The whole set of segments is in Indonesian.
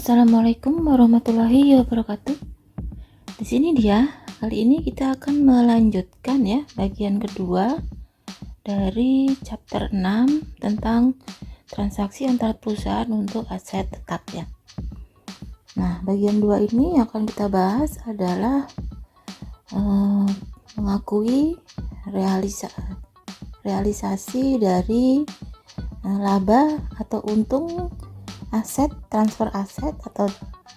Assalamualaikum warahmatullahi wabarakatuh. Di sini dia. Kali ini kita akan melanjutkan ya bagian kedua dari chapter 6 tentang transaksi antar perusahaan untuk aset tetap ya. Nah, bagian 2 ini yang akan kita bahas adalah mengakui realisasi dari laba atau untung aset, transfer aset atau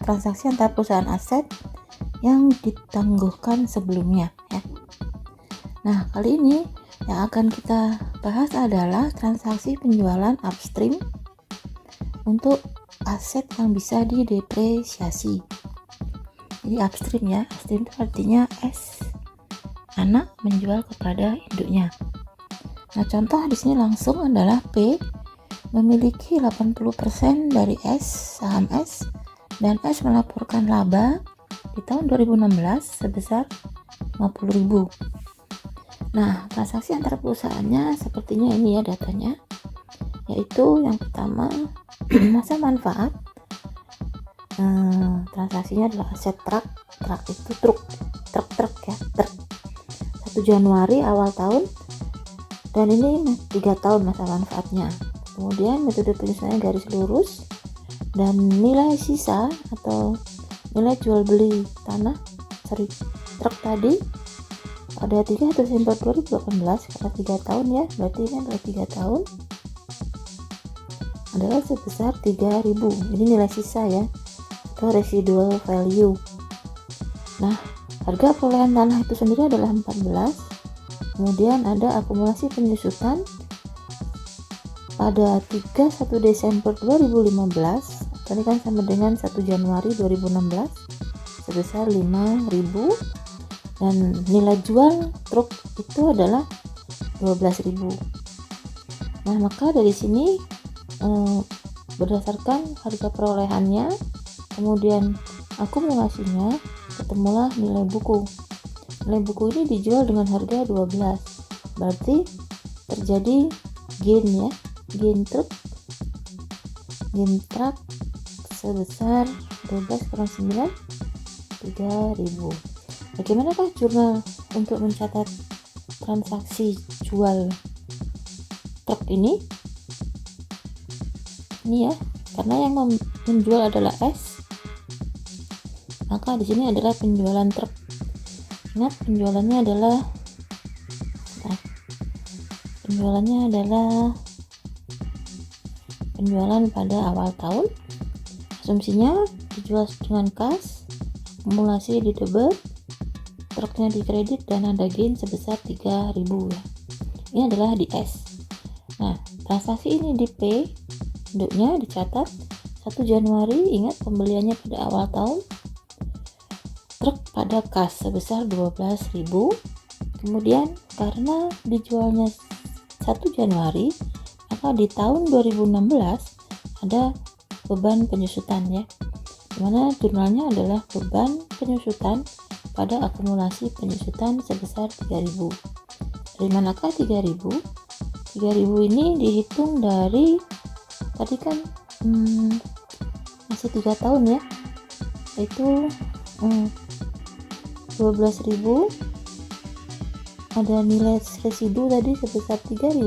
transaksi antar perusahaan aset yang ditangguhkan sebelumnya ya. Nah, kali ini yang akan kita bahas adalah transaksi penjualan upstream untuk aset yang bisa didepresiasi. Jadi upstream ya, upstream itu artinya anak menjual kepada induknya. Nah, contoh di sini langsung adalah P memiliki 80% dari saham S dan S melaporkan laba di tahun 2016 sebesar 50.000. Nah, transaksi antar perusahaannya sepertinya ini ya datanya, yaitu yang pertama masa manfaat. Transaksinya adalah aset truk itu truk ya, 1 Januari awal tahun, dan ini 3 tahun masa manfaatnya. Kemudian metode penyusunannya garis lurus, dan nilai sisa atau nilai jual beli truk tadi pada 3 Desember 2018 karena 3 tahun ya, berarti ini adalah 3 tahun adalah sebesar 3.000. Ini nilai sisa ya, atau residual value. Nah, harga perolehan tanah itu sendiri adalah 14. Kemudian ada akumulasi penyusutan pada 31 Desember 2015, tadi kan sama dengan 1 Januari 2016 sebesar 5.000, dan nilai jual truk itu adalah 12.000. Nah, maka dari sini berdasarkan harga perolehannya, kemudian akumulasinya, ketemulah nilai buku. Nilai buku ini dijual dengan harga 12, berarti terjadi gain ya, gain truk sebesar 12 kurang 9, 3.000. Bagaimanakah jurnal untuk mencatat transaksi jual truk ini? Ini ya, karena yang menjual adalah S, maka di sini adalah penjualan truk. Ingat, penjualannya adalah penjualan pada awal tahun. Asumsinya dijual dengan kas, akumulasi di debit, truknya di kredit, dan ada gain sebesar 3.000 ya. Ini adalah di S. Nah, transaksi ini di P, induknya dicatat 1 Januari, ingat pembeliannya pada awal tahun, truk pada kas sebesar 12.000. Kemudian karena dijualnya 1 Januari, maka di tahun 2016 ada beban penyusutan ya, dimana jurnalnya adalah beban penyusutan pada akumulasi penyusutan sebesar 3.000. Dari manakah 3.000? 3.000 ini dihitung dari tadi kan masih 3 tahun ya, yaitu 12.000, ada nilai residu tadi sebesar 3.000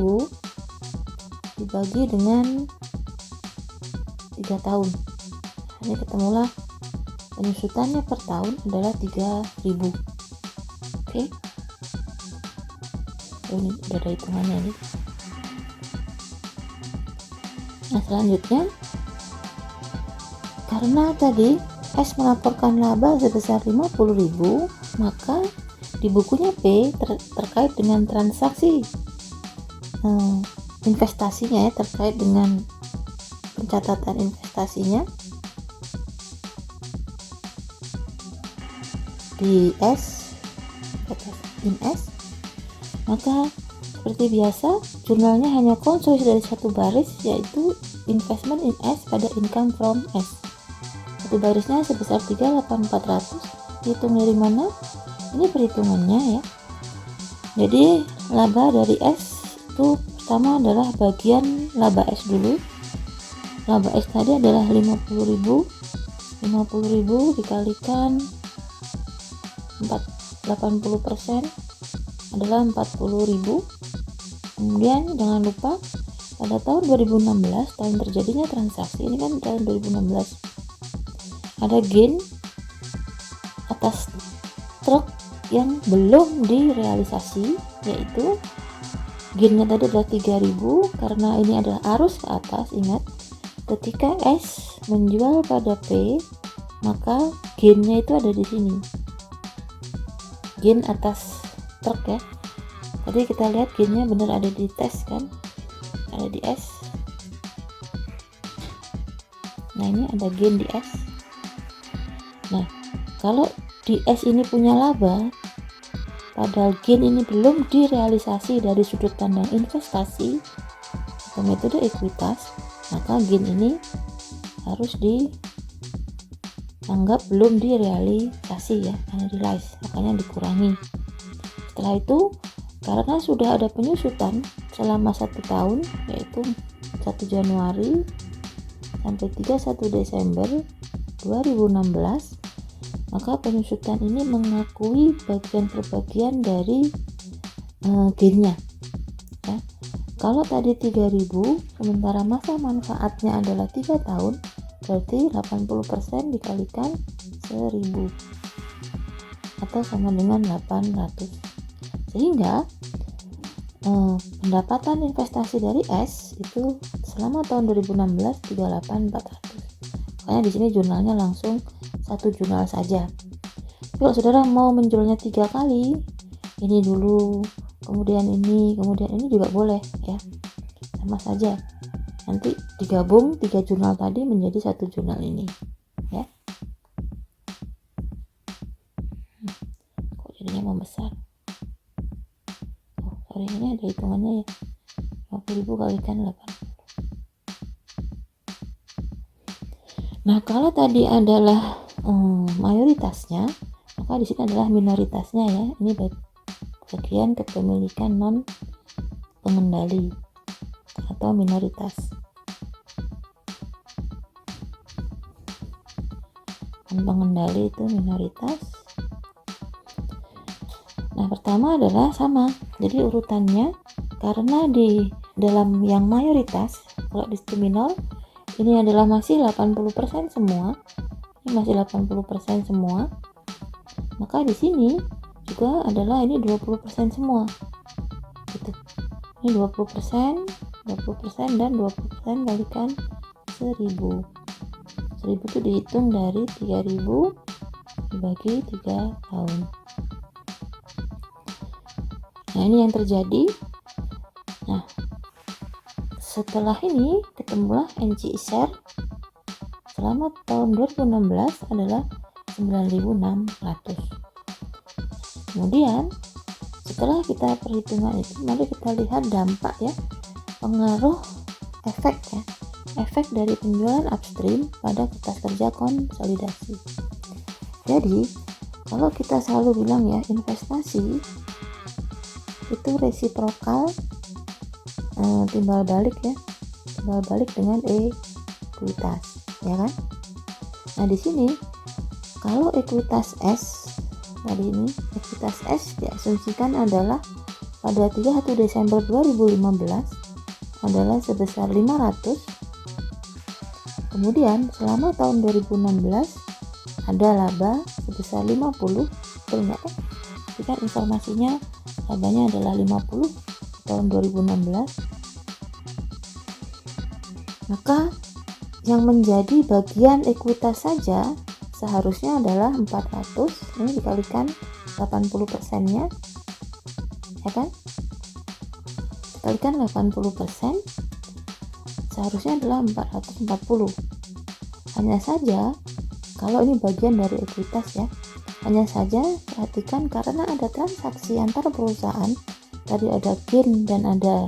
dibagi dengan 3 tahun. Ini ketemulah penyusutannya per tahun adalah 3.000. Oke. Ini udah ada hitungannya nih. Nah, selanjutnya karena tadi S melaporkan laba sebesar 50.000, maka di bukunya P terkait dengan transaksi investasinya ya, terkait dengan pencatatan investasinya di S, in S, maka seperti biasa jurnalnya hanya konsolidasi dari satu baris, yaitu investment in S pada income from S. Satu barisnya sebesar 3.8400. Dihitung dari mana? Ini perhitungannya ya. Jadi laba dari S itu pertama adalah bagian laba S dulu. Laba S tadi adalah 50.000 50.000 dikalikan 80% adalah 40.000. Kemudian jangan lupa pada tahun 2016, tahun terjadinya transaksi ini kan tahun 2016, ada gain atas truk yang belum direalisasi, yaitu gainnya tadi adalah 3.000 karena ini adalah arus ke atas. Ingat, ketika S menjual pada P, maka gainnya itu ada di sini, gain atas truk ya. Tadi kita lihat gainnya benar ada di tes kan, ada di S. Nah ini ada gain di S. Nah kalau di S ini punya laba, padahal gain ini belum direalisasi dari sudut pandang investasi atau metode ekuitas, maka gain ini harus dianggap belum direalisasi ya, analyze, makanya dikurangi. Setelah itu, karena sudah ada penyusutan selama 1 tahun, yaitu 1 Januari sampai 31 Desember 2016, maka penyusutan ini mengakui bagian per bagian dari gainnya ya. Kalau tadi 3.000 sementara masa manfaatnya adalah 3 tahun, berarti 80% dikalikan 1.000 atau sama dengan 800, sehingga pendapatan investasi dari S itu selama tahun 2016 38.400. Makanya di sini jurnalnya langsung 1 jurnal saja. Kalau saudara mau menjualnya 3 kali, ini dulu, kemudian ini juga boleh ya, sama saja. Nanti digabung 3 jurnal tadi menjadi 1 jurnal ini ya. Kok jadinya membesar? Sorry, ini ada hitungannya ya, 50.000 kalikan 8. Nah kalau tadi adalah mayoritasnya, maka di sini adalah minoritasnya ya. Ini bagian kepemilikan non pengendali atau minoritas. Non pengendali itu minoritas. Nah pertama adalah sama, jadi urutannya karena di dalam yang mayoritas, kalau di terminal ini adalah masih 80% semua, ini masih 80% semua, maka di sini juga adalah ini 20% semua gitu. Ini 20% dan 20% kalikan 1.000 itu dihitung dari 3.000 dibagi 3 tahun. Nah ini yang terjadi. Nah setelah ini ketemulah NCI share selama tahun 2016 adalah 9.600. Kemudian setelah kita perhitungan itu, mari kita lihat dampak ya, pengaruh efek ya, efek dari penjualan upstream pada kertas kerja konsolidasi. Jadi kalau kita selalu bilang ya, investasi itu resiprokal, timbal balik ya, timbal balik dengan ekuitas ya kan. Nah di sini kalau ekuitas S tadi, ini ekuitas S diasumsikan adalah pada 31 Desember 2015 adalah sebesar 500. Kemudian selama tahun 2016 ada laba sebesar 50. Ingat ya, jadi kan informasinya labanya adalah 50 tahun 2016. Maka yang menjadi bagian ekuitas saja seharusnya adalah 400, ini dikalikan 80% nya ya kan, dikalikan 80% seharusnya adalah 440. Hanya saja kalau ini bagian dari ekuitas ya, hanya saja perhatikan karena ada transaksi antar perusahaan, tadi ada gain dan ada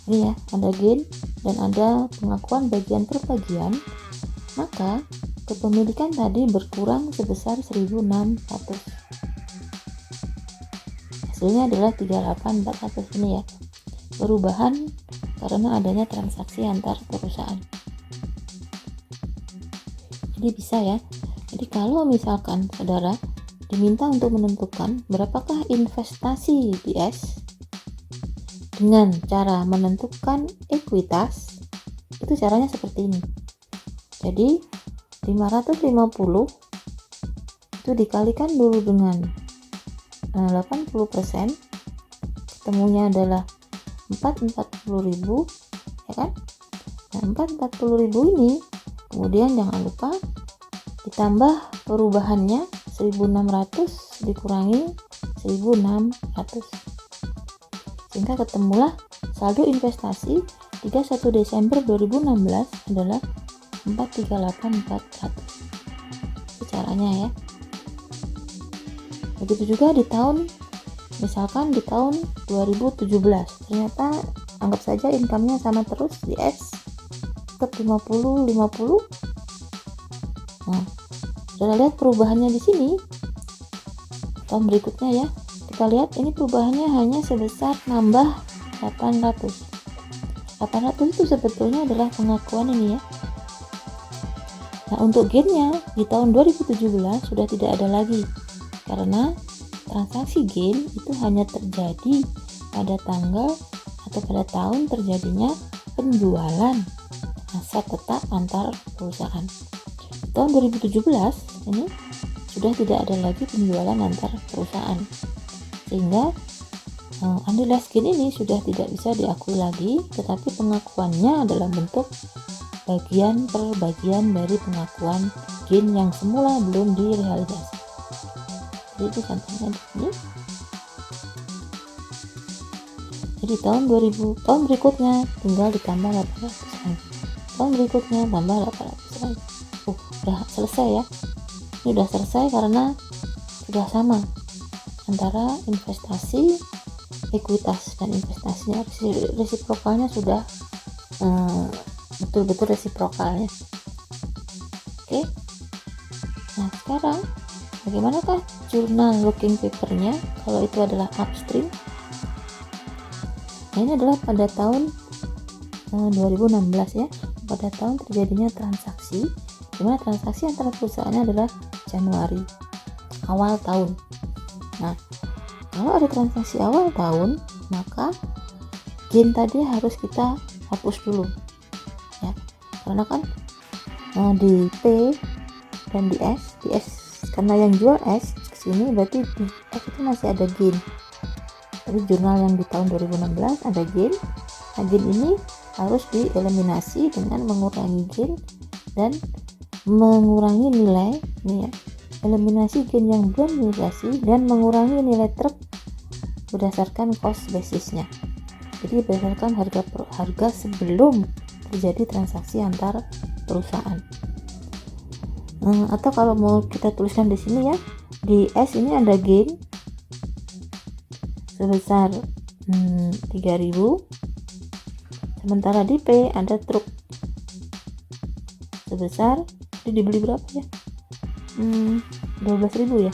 ini ya, ada gain dan ada pengakuan bagian per bagian, maka kepemilikan tadi berkurang sebesar 1.600. Hasilnya adalah 38.400 ini ya, perubahan karena adanya transaksi antar perusahaan. Jadi bisa ya. Jadi kalau misalkan saudara diminta untuk menentukan berapakah investasi di S dengan cara menentukan ekuitas, itu caranya seperti ini. Jadi 550 itu dikalikan dulu dengan 80%, ketemunya adalah 440.000, ya kan? Nah, 440.000 ini kemudian jangan lupa ditambah perubahannya 1600 dikurangi 1600, sehingga ketemulah saldo investasi 31 Desember 2016 adalah 438.400. Itu caranya ya. Begitu juga di tahun, misalkan di tahun 2017 ternyata anggap saja income-nya sama terus di S, tetap 50. Nah, sudah lihat perubahannya di sini. Tahun berikutnya ya, kita lihat ini perubahannya hanya sebesar nambah 800 itu sebetulnya adalah pengakuan ini ya. Nah, untuk gainnya di tahun 2017 sudah tidak ada lagi, karena transaksi gain itu hanya terjadi pada tanggal atau pada tahun terjadinya penjualan aset tetap antar perusahaan. Tahun 2017 ini sudah tidak ada lagi penjualan antar perusahaan, sehingga unrealized gain ini sudah tidak bisa diakui lagi, tetapi pengakuannya adalah bentuk bagian per bagian dari pengakuan gain yang semula belum direalisasi. Jadi itu contohnya di sini. Jadi tahun berikutnya tinggal ditambah 800 lagi, tahun berikutnya tambah 800 lagi. Udah selesai ya. Ini udah selesai karena sudah sama antara investasi, ekuitas dan investasinya, resiprokalnya sudah betul-betul resiprokalnya. Oke. Nah, sekarang bagaimanakah jurnal looking papernya kalau itu adalah upstream? Nah, ini adalah pada tahun 2016 ya, pada tahun terjadinya transaksi, dimana transaksi antara perusahaannya adalah Januari, awal tahun. Nah, kalau ada transaksi awal tahun, maka gain tadi harus kita hapus dulu ya, karena kan di P dan di S karena yang jual S kesini, berarti di S itu masih ada gain. Jadi jurnal yang di tahun 2016 ada gain. Nah, gain ini harus dieliminasi dengan mengurangi gain dan mengurangi nilai ini ya, eliminasi gain yang belum direalisasi dan mengurangi nilai truk berdasarkan cost basisnya. Jadi berdasarkan harga sebelum terjadi transaksi antar perusahaan. Atau kalau mau kita tuliskan di sini ya, di S ini ada gain sebesar 3.000, sementara di P ada truk sebesar, ini dibeli berapa ya, 12.000 ya,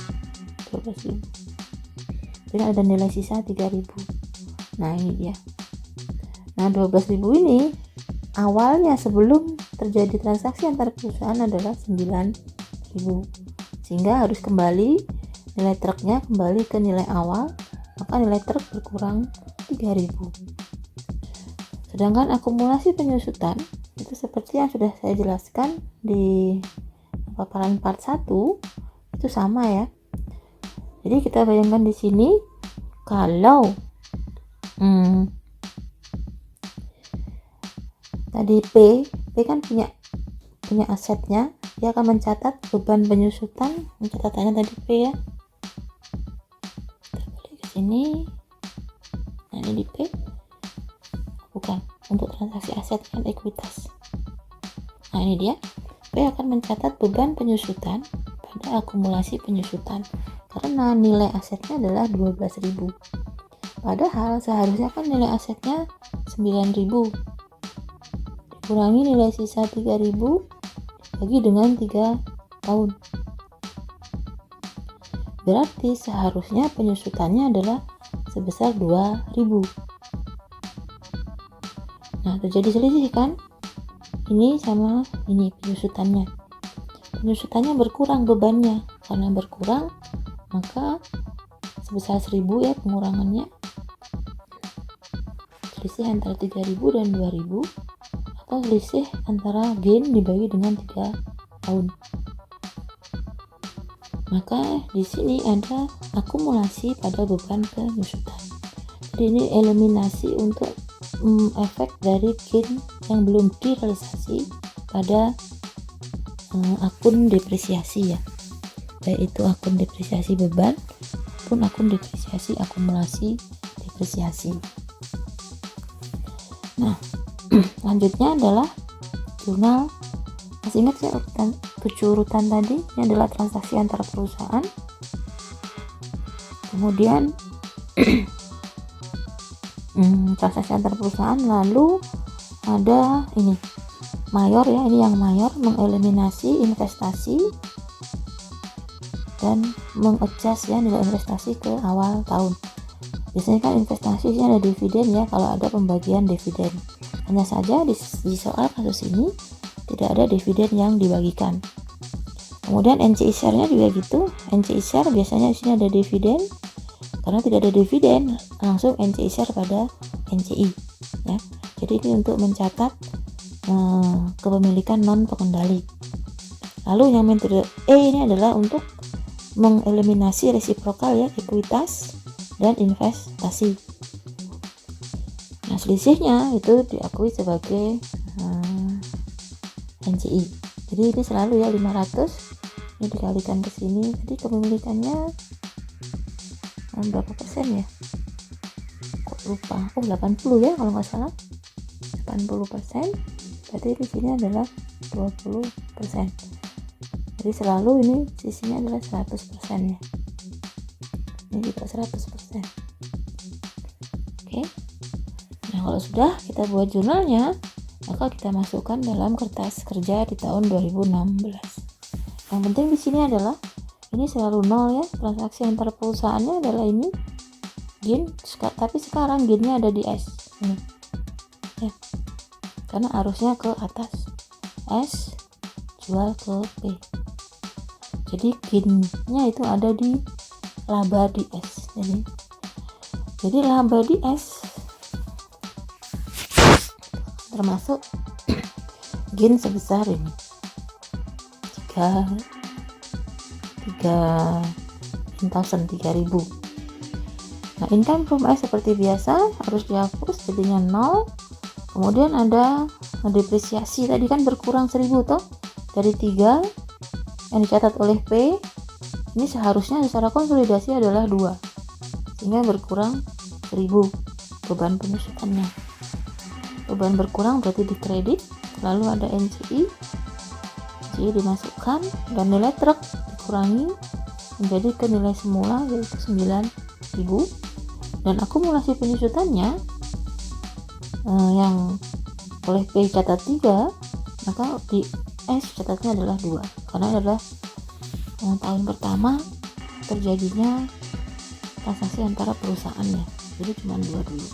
12.000. Jadi ada nilai sisa 3.000. Nah, ini dia. Nah, 12.000 ini awalnya sebelum terjadi transaksi antar perusahaan adalah 9.000, sehingga harus kembali nilai truknya kembali ke nilai awal, maka nilai truk berkurang 3.000. Sedangkan akumulasi penyusutan itu seperti yang sudah saya jelaskan di paparan part 1, itu sama ya. Jadi kita bayangkan di sini kalau tadi P kan punya asetnya, dia akan mencatat beban penyusutan, pencatatannya tadi P ya. Kita balik ke sini. Nah, ini di P. Bukan, untuk transaksi aset dan ekuitas. Nah, ini dia. P akan mencatat beban penyusutan pada akumulasi penyusutan karena nilai asetnya adalah 12.000. Padahal seharusnya kan nilai asetnya 9.000 dikurangi nilai sisa 3.000 bagi dengan 3 tahun. Berarti seharusnya penyusutannya adalah sebesar 2.000. Nah, terjadi selisih kan? Ini sama ini penyusutannya. penyusutannya berkurang bebannya. Karena berkurang, maka sebesar 1000 ya pengurangannya, selisih antara 3000 dan 2000, atau selisih antara gain dibagi dengan 3 tahun. Maka di sini ada akumulasi pada beban penyusutan. Jadi ini eliminasi untuk efek dari gain yang belum direalisasi pada akun depresiasi ya, baik itu akun depresiasi beban maupun akun depresiasi akumulasi depresiasi. Nah, selanjutnya adalah jurnal. Masih ingat ya 7 urutan tadi? Ini adalah transaksi antar perusahaan. Kemudian transaksi antar perusahaan, lalu ada ini mayor ya, ini yang mayor, mengeliminasi investasi dan mengadjust ya nilai investasi ke awal tahun. Biasanya kan investasi ada dividen ya, kalau ada pembagian dividen. Hanya saja di soal kasus ini tidak ada dividen yang dibagikan. Kemudian NCI share-nya juga gitu. NCI share biasanya di sini ada dividen. Karena tidak ada dividen, langsung NCI share pada NCI ya. Jadi ini untuk mencatat kepemilikan non pengendali. Lalu yang metode E ini adalah untuk mengeliminasi resiprokal ya, ekuitas dan investasi. Nah, selisihnya itu diakui sebagai NCI. Jadi ini selalu ya 500, ini dikalikan ke sini. Jadi kepemilikannya berapa persen ya? Kok lupa? 80 ya kalau nggak salah. 80%. Berarti di sini adalah 20%. Jadi selalu ini sisinya adalah 100% ya. Ini juga 100%. Oke. Nah, kalau sudah kita buat jurnalnya, maka kita masukkan dalam kertas kerja di tahun 2016. Yang penting di sini adalah ini selalu 0 ya, transaksi antar perusahaannya adalah ini gain, tapi sekarang gainnya ada di S ini ya, karena arusnya ke atas S jual ke P. Jadi gainnya itu ada di laba di S. Jadi laba di S termasuk gain sebesar ini 3.000. Nah, income from S seperti biasa harus dihapus, jadinya 0. Kemudian ada depresiasi, tadi kan berkurang 1000 toh dari 3 yang dicatat oleh P. Ini seharusnya secara konsolidasi adalah 2, sehingga berkurang 1000 beban penyusutannya. Beban berkurang berarti dikredit, lalu ada NCI dimasukkan dan nilai truk dikurangi menjadi ke nilai semula yaitu 9.000, dan akumulasi penyusutannya yang oleh P catat 3, maka di S catatnya adalah 2 karena adalah tahun pertama terjadinya transaksi antara perusahaannya, jadi cuma 2 dulu.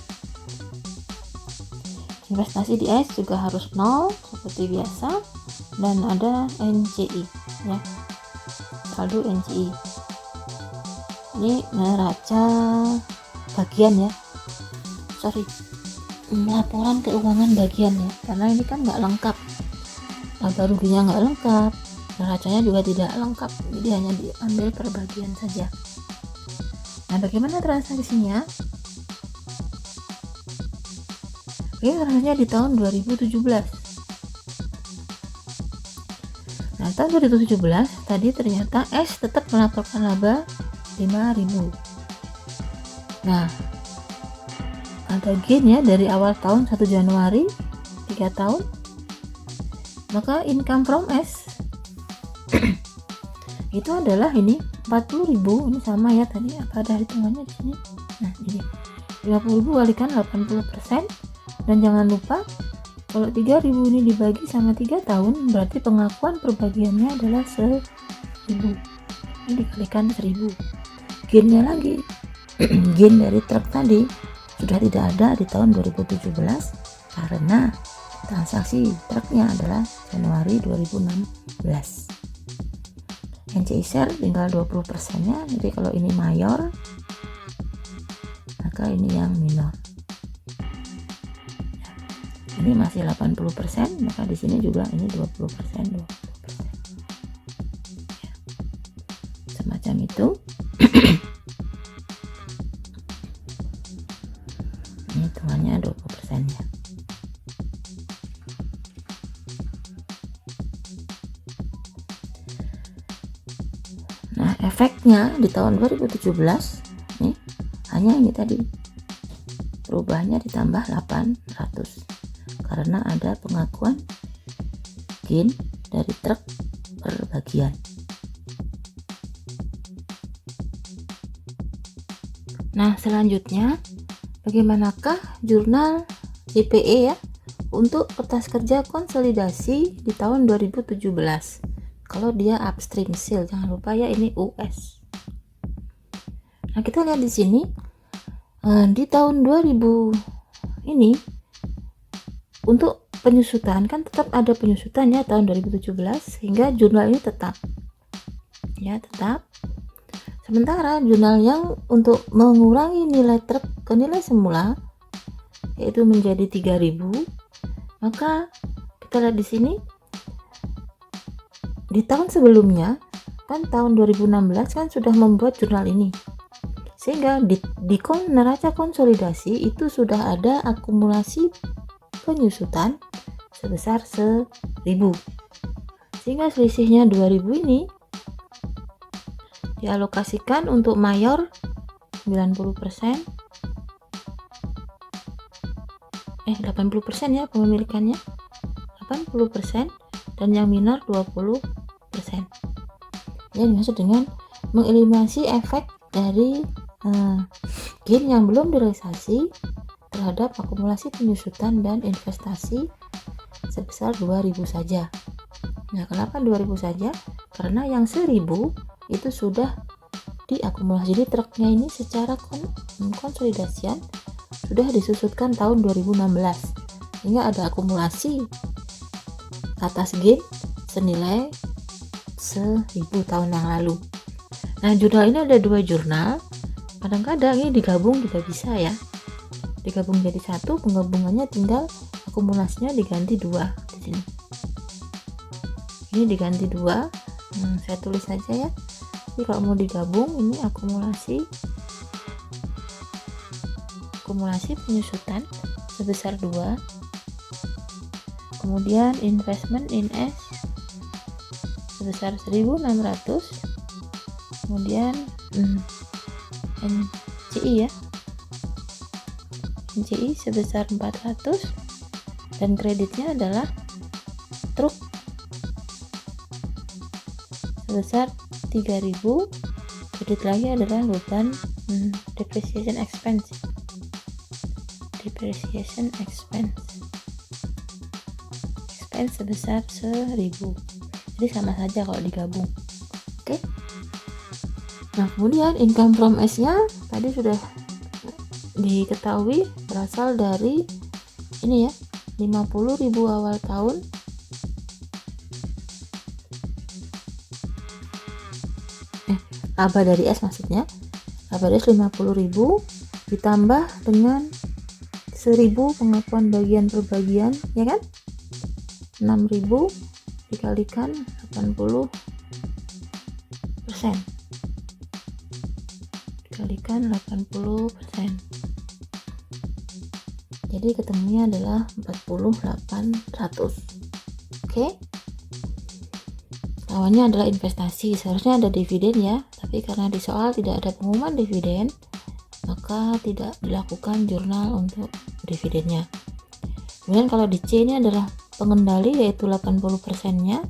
Investasi di S juga harus 0 seperti biasa, dan ada NCI ya, saldo NCI. Ini neraca bagian ya, laporan keuangan bagian ya, karena ini kan nggak lengkap, laba ruginya nggak lengkap, neracanya juga tidak lengkap, jadi hanya diambil per bagian saja. Nah, bagaimana transaksinya? Ini transaksinya di tahun 2017. Nah, tahun 2017 tadi ternyata S tetap melaporkan laba 5.000. Nah, ada gain ya dari awal tahun 1 Januari 3 tahun. Maka income from S itu adalah ini 40.000, ini sama ya tadi, apa ada hitungannya di sini. Nah, jadi 50.000 kalikan 80%, dan jangan lupa kalau 3.000 ini dibagi sama 3 tahun berarti pengakuan perbagiannya adalah 1.000. Ini dikalikan 1.000. Gainnya lagi gain dari truk tadi sudah tidak ada di tahun 2017 karena transaksi truknya adalah Januari 2016. NCI share tinggal 20% nya. Jadi kalau ini mayor, maka ini yang minor. Ini masih 80%, maka di sini juga ini 20%. Semacam itu. Ini hitungannya 20% nya. Nah, efeknya di tahun 2017 nih hanya ini tadi, perubahannya ditambah 800 karena ada pengakuan gain dari truk per bagian. Nah, selanjutnya bagaimanakah jurnal JPE ya untuk kertas kerja konsolidasi di tahun 2017? Kalau dia upstream sale, jangan lupa ya ini US. Nah, kita lihat di sini di tahun 2000 ini untuk penyusutan kan tetap ada penyusutan ya tahun 2017, sehingga jurnal ini tetap. Sementara jurnal yang untuk mengurangi nilai truk ke nilai semula yaitu menjadi 3000, maka kita lihat di sini di tahun sebelumnya kan tahun 2016 kan sudah membuat jurnal ini, sehingga di neraca konsolidasi itu sudah ada akumulasi penyusutan sebesar 1000, sehingga selisihnya 2000 ini dialokasikan untuk mayor 90%, 80% ya pemilikannya, 80%, dan yang minor 20%. Ini dimaksud dengan mengeliminasi efek dari gain yang belum direalisasi terhadap akumulasi penyusutan dan investasi sebesar 2000 saja. Nah, kenapa 2000 saja? Karena yang 1000 itu sudah diakumulasi. Jadi truknya ini secara konsolidasian sudah disusutkan tahun 2016, sehingga ada akumulasi atas gain senilai 1000 tahun yang lalu. Nah, jurnal ini ada 2 jurnal. Kadang-kadang ini digabung juga bisa ya, digabung jadi satu, penggabungannya tinggal akumulasinya diganti 2 di sini. Ini diganti 2, saya tulis saja ya. Jadi kalau mau digabung ini akumulasi penyusutan sebesar 2, kemudian investment in S sebesar 1600, kemudian NCI ya, NCI sebesar 400, dan kreditnya adalah truk sebesar 3000. Kredit lagi adalah beban depreciation expense sebesar 1000. Jadi sama saja kalau digabung. Oke. Nah, kemudian income from S nya tadi sudah diketahui berasal dari ini ya, 50.000 awal tahun, laba dari S maksudnya, laba dari S 50.000 ditambah dengan 1000 pengakuan bagian per bagian, ya kan, 6000 dikalikan 80%, dikalikan 80%, jadi ketemunya adalah 4800. Oke. Lawannya adalah investasi, seharusnya ada dividen ya, tapi karena di soal tidak ada pengumuman dividen, maka tidak dilakukan jurnal untuk dividennya. Kemudian kalau di C ini adalah pengendali yaitu 80% nya,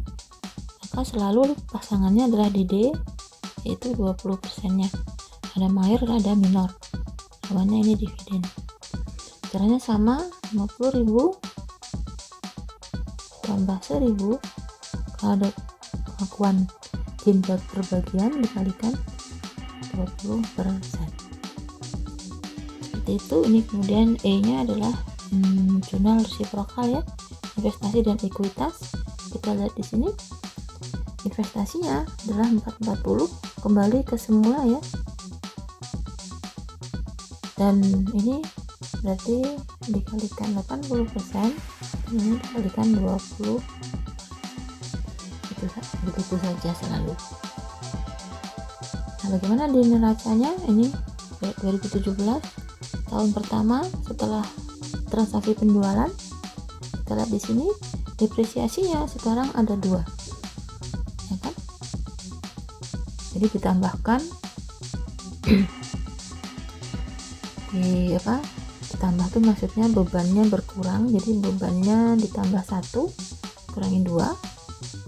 maka selalu pasangannya adalah di D yaitu 20% nya. Ada mayor, ada minor, lawannya ini dividen. Caranya sama, 50.000 tambah 1000, kalau ada pengakuan gain per bagian dikalikan 20%. Seperti itu. Ini kemudian E nya adalah jurnal resiprokal ya, investasi dan ekuitas. Kita lihat di sini investasinya adalah 440, kembali ke semula ya. Dan ini berarti dikalikan 80%, ini dikalikan 20, begitu saja selalu. Nah, bagaimana di neracanya? Ini 2017, tahun pertama setelah transaksi penjualan. Kita lihat di sini depresiasinya sekarang ada 2, ya kan? Jadi ditambahkan ditambah tuh maksudnya bebannya berkurang, jadi bebannya ditambah 1 kurangin 2.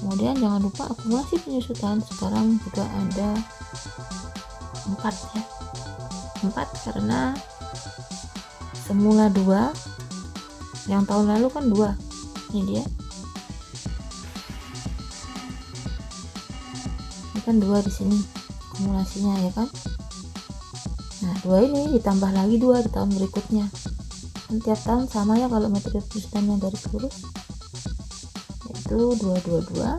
Kemudian jangan lupa akumulasi penyusutan sekarang juga ada 4 ya, 4 karena semula 2, yang tahun lalu kan 2, ini dia, ini kan 2 di sini akumulasinya ya kan. Nah 2 ini ditambah lagi 2 di tahun berikutnya, kan tiap tahun sama ya kalau metode penyusutannya garis lurus, yaitu 222.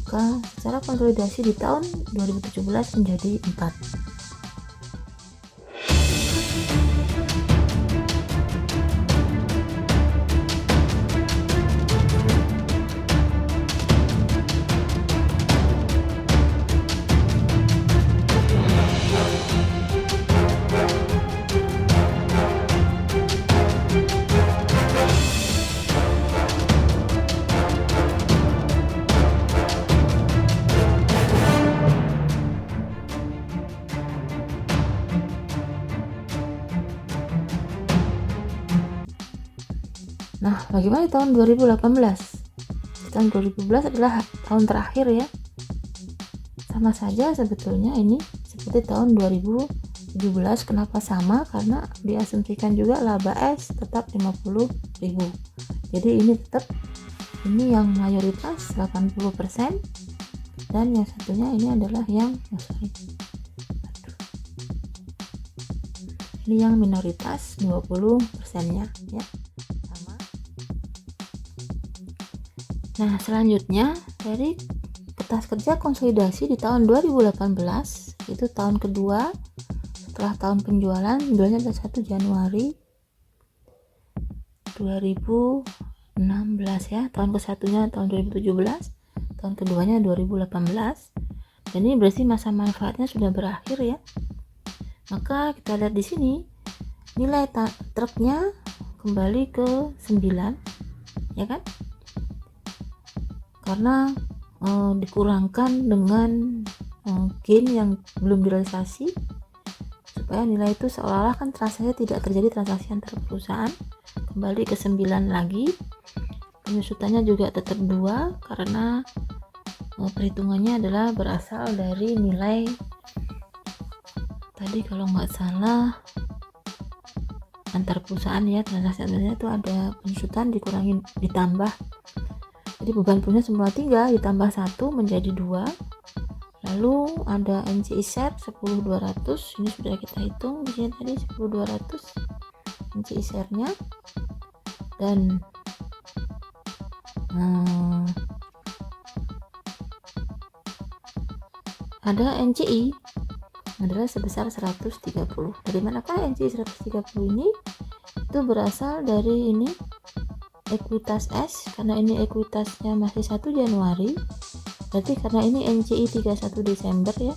Maka secara konsolidasi di tahun 2017 menjadi 4. Nah, bagaimana di tahun 2018? Tahun 2018 adalah tahun terakhir ya. Sama saja sebetulnya ini seperti tahun 2017. Kenapa sama? Karena diasumsikan juga laba S tetap 50.000. Jadi ini tetap, ini yang mayoritas 80%, dan yang satunya ini adalah yang ini yang minoritas 20%-nya ya. Nah, selanjutnya dari kertas kerja konsolidasi di tahun 2018, itu tahun kedua setelah tahun penjualan. Penjualannya adalah 1 Januari 2016 ya. Tahun ke-1-nya tahun 2017, tahun keduanya 2018. Dan ini berarti masa manfaatnya sudah berakhir ya. Maka kita lihat di sini nilai truknya kembali ke 9 ya kan? Karena dikurangkan dengan gain yang belum direalisasi, supaya nilai itu seolah-olah kan transaksi tidak terjadi transaksi antar perusahaan, kembali ke 9 lagi. Penyusutannya juga tetap 2 karena perhitungannya adalah berasal dari nilai tadi kalau nggak salah antar perusahaan ya, transaksi antarnya itu ada penyusutan dikurangin ditambah. Jadi beban punya semula 3 ditambah 1 menjadi 2. Lalu ada NCI share 10.200, ini sudah kita hitung di sini tadi 10.200 NCI share-nya. Dan ada NCI adalah sebesar 130. Dari manakah NCI 130 ini? Itu berasal dari ini ekuitas S, karena ini ekuitasnya masih 1 Januari, berarti karena ini NCI 31 Desember ya,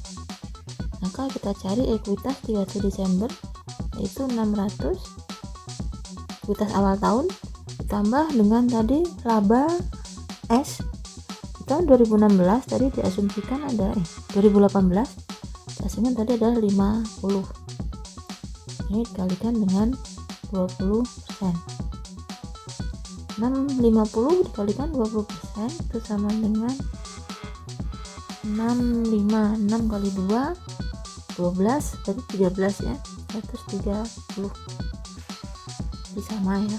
maka kita cari ekuitas 31 Desember yaitu 600, ekuitas awal tahun ditambah dengan tadi laba S di tahun 2016 tadi diasumsikan ada 2018 diasumsikan tadi adalah 50, ini dikalikan dengan 20%. 650 dikalikan 20% itu sama dengan 6 kali 2 12, berarti 13 ya, 130. Jadi sama ya.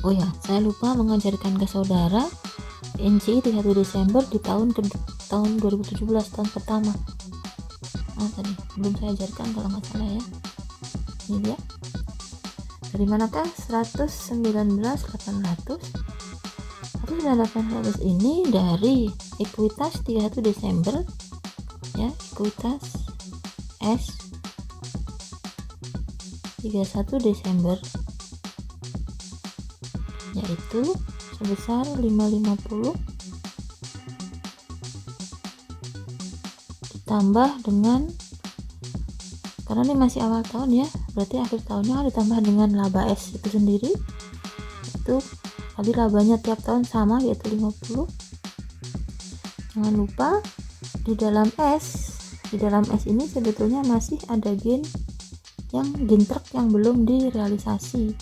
Oh ya, saya lupa mengajarkan ke saudara NCI 31 Desember di tahun 2017, tahun pertama. Tadi belum saya ajarkan kalau nggak salah ya. Ini dia. Dari manakah 119.800 100 dan 800 ini dari ekuitas 31 Desember ya, ekuitas S 31 Desember yaitu sebesar 550 ditambah dengan, karena ini masih awal tahun ya, berarti akhir tahunnya ditambah dengan laba S itu sendiri. Itu tadi labanya tiap tahun sama yaitu 50. Jangan lupa di dalam S ini sebetulnya masih ada gain truk yang belum direalisasi.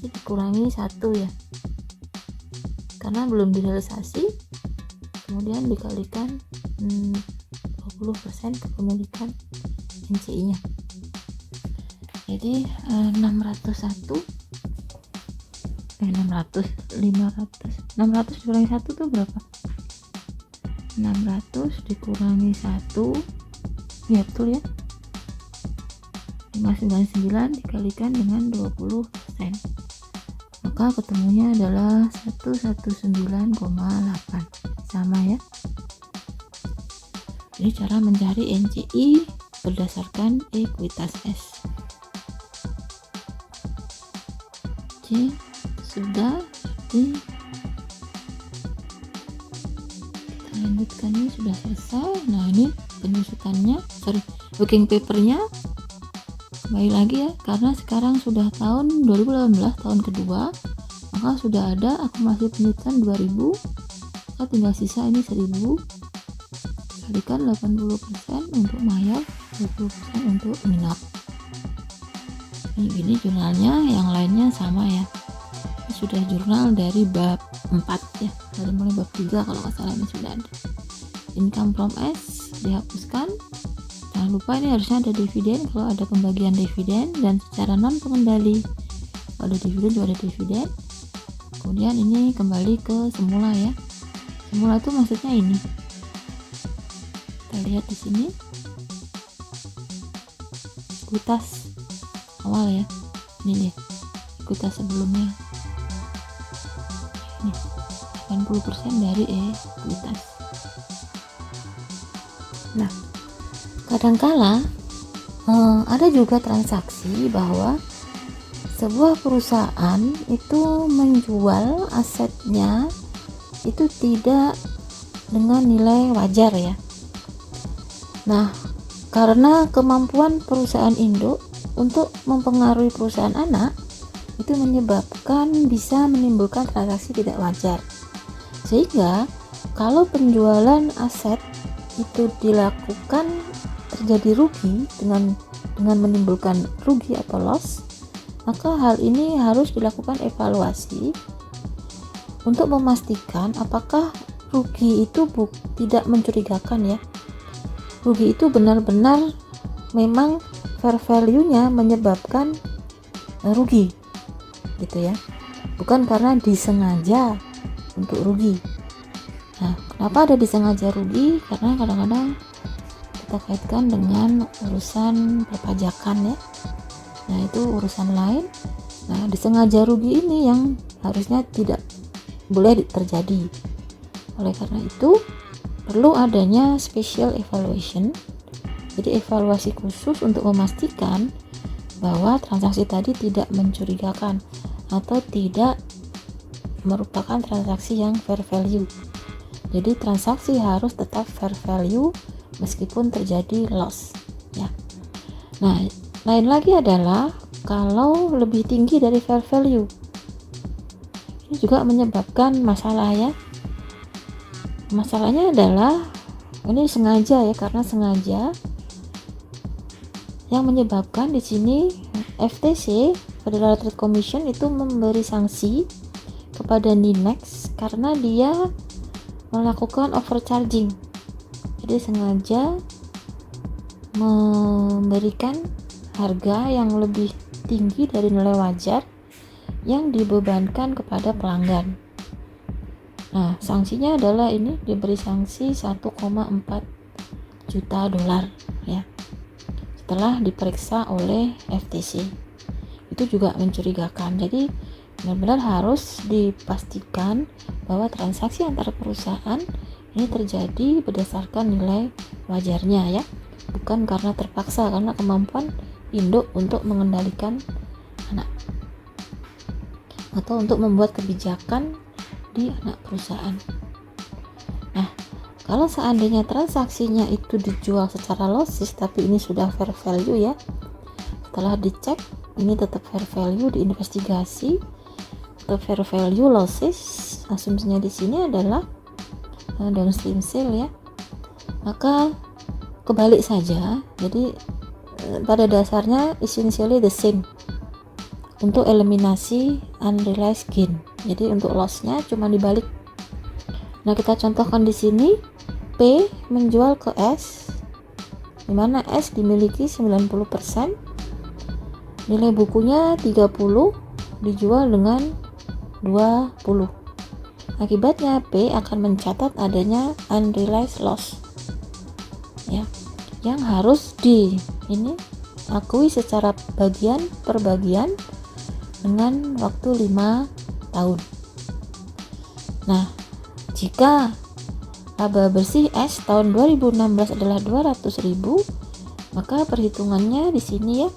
Jadi dikurangi 1 ya. Karena belum direalisasi, kemudian dikalikan 20% kepemilikan NCI-nya. Jadi 600 dikurangi 1 tuh berapa? 600 dikurangi 1 ya, betul ya, 599 dikalikan dengan 20%, maka ketemunya adalah 119,8. Sama ya. Ini cara mencari NCI berdasarkan ekuitas S. Oke, sudah. Jadi kita lanjutkan, ini sudah selesai. Nah, ini penyusutannya, working papernya kembali lagi ya, karena sekarang sudah tahun 2018, tahun kedua, maka sudah ada akumulasi penyusutan 2000, maka tinggal sisa ini 1000 kalikan 80% untuk mayat, 20% untuk minor. Ini jurnalnya, yang lainnya sama ya. Ini sudah jurnal dari bab 4 ya, dari mulai bab 3 kalau nggak salah ini sudah ada. Income from S dihapuskan. Jangan lupa ini harusnya ada dividen kalau ada pembagian dividen, dan secara non pengendali kalau ada dividen juga ada dividen. Kemudian ini kembali ke semula ya. Semula itu maksudnya ini. Kita lihat di sini ekuitas awal ya, ini lihat ekuitas sebelumnya, ini 80% dari ekuitas. Nah, kadangkala ada juga transaksi bahwa sebuah perusahaan itu menjual asetnya itu tidak dengan nilai wajar ya. Nah, karena kemampuan perusahaan induk untuk mempengaruhi perusahaan anak itu bisa menimbulkan transaksi tidak wajar. Sehingga kalau penjualan aset itu dilakukan terjadi rugi dengan menimbulkan rugi atau loss, maka hal ini harus dilakukan evaluasi untuk memastikan apakah rugi itu tidak mencurigakan ya. Rugi itu benar-benar memang fair value-nya menyebabkan rugi gitu ya, bukan karena disengaja untuk rugi. Nah, kenapa ada disengaja rugi? Karena kadang-kadang kita kaitkan dengan urusan perpajakan ya. Nah, itu urusan lain. Nah, disengaja rugi ini yang harusnya tidak boleh terjadi. Oleh karena itu perlu adanya special evaluation, jadi evaluasi khusus untuk memastikan bahwa transaksi tadi tidak mencurigakan atau tidak merupakan transaksi yang fair value. Jadi transaksi harus tetap fair value meskipun terjadi loss ya. Nah, lain lagi adalah kalau lebih tinggi dari fair value, ini juga menyebabkan masalah ya. Masalahnya adalah ini sengaja ya, karena sengaja yang menyebabkan di sini FTC, Federal Trade Commission, itu memberi sanksi kepada Ninex karena dia melakukan overcharging. Jadi sengaja memberikan harga yang lebih tinggi dari nilai wajar yang dibebankan kepada pelanggan. Nah, sanksinya adalah ini diberi sanksi 1,4 juta dolar ya. Setelah diperiksa oleh FTC. Itu juga mencurigakan. Jadi benar-benar harus dipastikan bahwa transaksi antar perusahaan ini terjadi berdasarkan nilai wajarnya ya, bukan karena terpaksa, karena kemampuan induk untuk mengendalikan anak atau untuk membuat kebijakan di anak perusahaan. Nah, kalau seandainya transaksinya itu dijual secara losses tapi ini sudah fair value ya, setelah dicek ini tetap fair value, diinvestigasi tetap fair value losses, asumsinya di sini adalah downstream sale ya, maka kebalik saja. Jadi pada dasarnya essentially the same untuk eliminasi unrealized gain. Jadi untuk lossnya cuma dibalik. Nah, kita contohkan di sini P menjual ke S, di mana S dimiliki 90%, nilai bukunya 30, dijual dengan 20. Akibatnya P akan mencatat adanya unrealized loss ya, yang harus akui secara bagian per bagian dengan waktu 5 tahun. Nah, jika laba bersih S tahun 2016 adalah 200.000, maka perhitungannya di sini ya,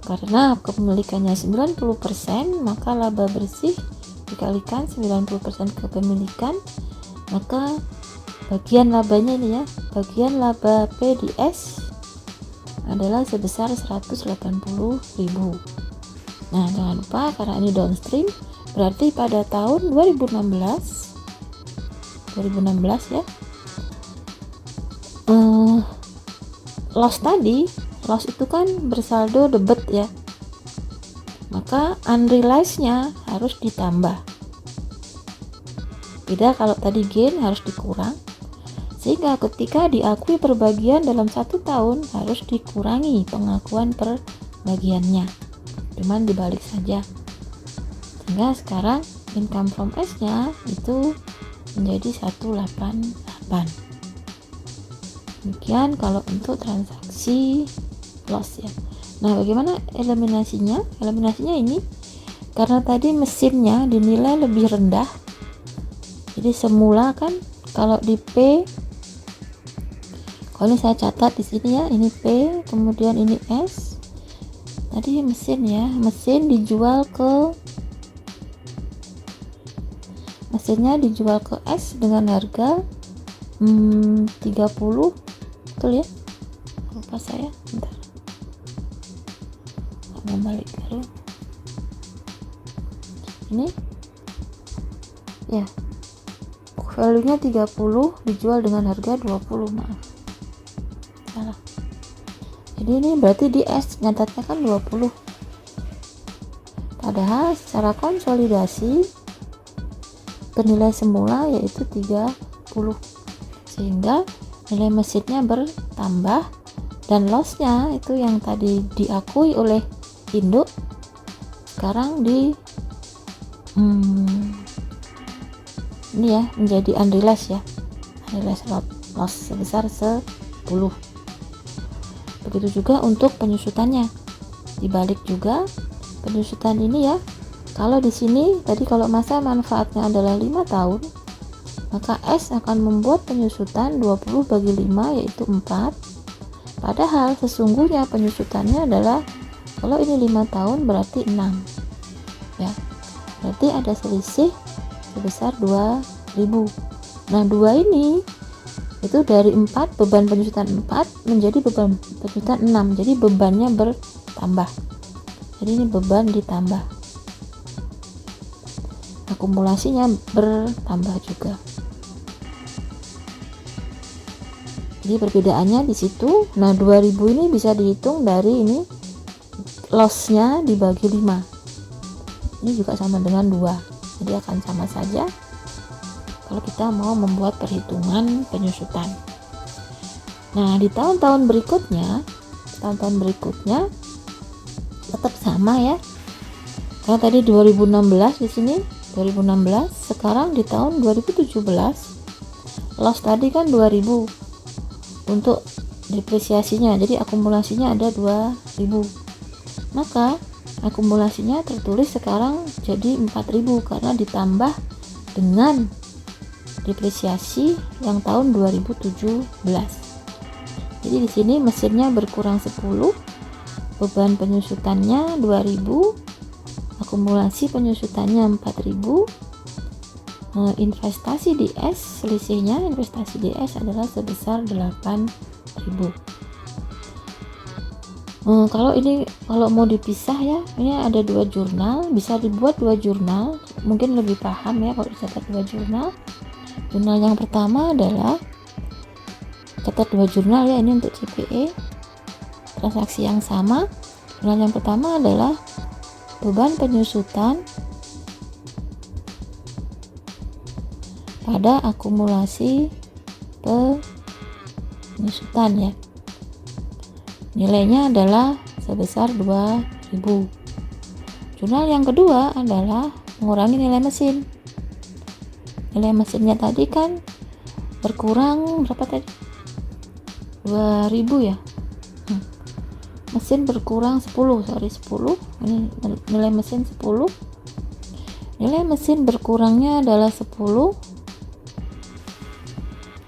karena kepemilikannya 90%, maka laba bersih dikalikan 90% kepemilikan, maka bagian labanya ini ya, bagian laba P di S adalah sebesar 180.000. Nah, jangan lupa karena ini downstream, berarti pada tahun 2016 ya, loss itu kan bersaldo debit ya, maka unrealized-nya harus ditambah. Beda kalau tadi gain harus dikurang, sehingga ketika diakui perbagian dalam 1 tahun harus dikurangi pengakuan perbagiannya, cuman dibalik saja, sehingga sekarang income from S nya itu menjadi 188. Demikian kalau untuk transaksi loss ya. Nah, bagaimana eliminasinya? Eliminasinya ini karena tadi mesinnya dinilai lebih rendah, jadi semula kan kalau di P, kalau ini saya catat di sini ya, ini P, kemudian ini S. Tadi mesin ya, mesinnya dijual ke S dengan harga 30, betul ya? Lupa saya, bentar. Mau balik dulu. Ini ya, value nya 30, dijual dengan harga 20, maaf, salah. Jadi ini berarti di S nyatatnya kan 20, padahal secara konsolidasi bernilai semula yaitu 30, sehingga nilai mesinnya bertambah dan lossnya itu yang tadi diakui oleh induk sekarang ini ya menjadi unrealized ya, unrealized loss sebesar 10. Begitu juga untuk penyusutannya, dibalik juga penyusutan ini ya. Kalau di sini tadi kalau masa manfaatnya adalah 5 tahun, maka S akan membuat penyusutan 20 bagi 5 yaitu 4. Padahal sesungguhnya penyusutannya adalah kalau ini 5 tahun berarti 6 ya, berarti ada selisih sebesar 2.000. Nah, 2 ini itu dari 4, beban penyusutan 4 menjadi beban penyusutan 6, jadi bebannya bertambah, jadi ini beban ditambah, akumulasinya bertambah juga. Jadi perbedaannya di situ. Nah, 2000 ini bisa dihitung dari ini lossnya dibagi 5, ini juga sama dengan 2, jadi akan sama saja kalau kita mau membuat perhitungan penyusutan. Nah, di tahun-tahun berikutnya tetap sama ya, karena tadi 2016 di sini 2016, sekarang di tahun 2017 loss tadi kan 2000 untuk depresiasinya, jadi akumulasinya ada 2000, maka akumulasinya tertulis sekarang jadi 4.000 karena ditambah dengan depresiasi yang tahun 2017. Jadi di sini mesinnya berkurang 10, beban penyusutannya 2000, akumulasi penyusutannya 4000. Investasi di S, selisihnya investasi di S adalah sebesar 8.000. Kalau mau dipisah ya, ini ada 2 jurnal, bisa dibuat 2 jurnal, mungkin lebih paham ya kalau dicatat 2 jurnal. Jurnal yang pertama adalah catat 2 jurnal ya, ini untuk CPE transaksi yang sama. Jurnal yang pertama adalah beban penyusutan pada akumulasi penyusutan ya. Nilainya adalah sebesar 2.000. Jurnal yang kedua adalah mengurangi nilai mesin. Nilai mesinnya tadi kan berkurang berapa tadi? 2.000 ya. Mesin berkurang 10. Ini nilai mesin 10. Nilai mesin berkurangnya adalah 10.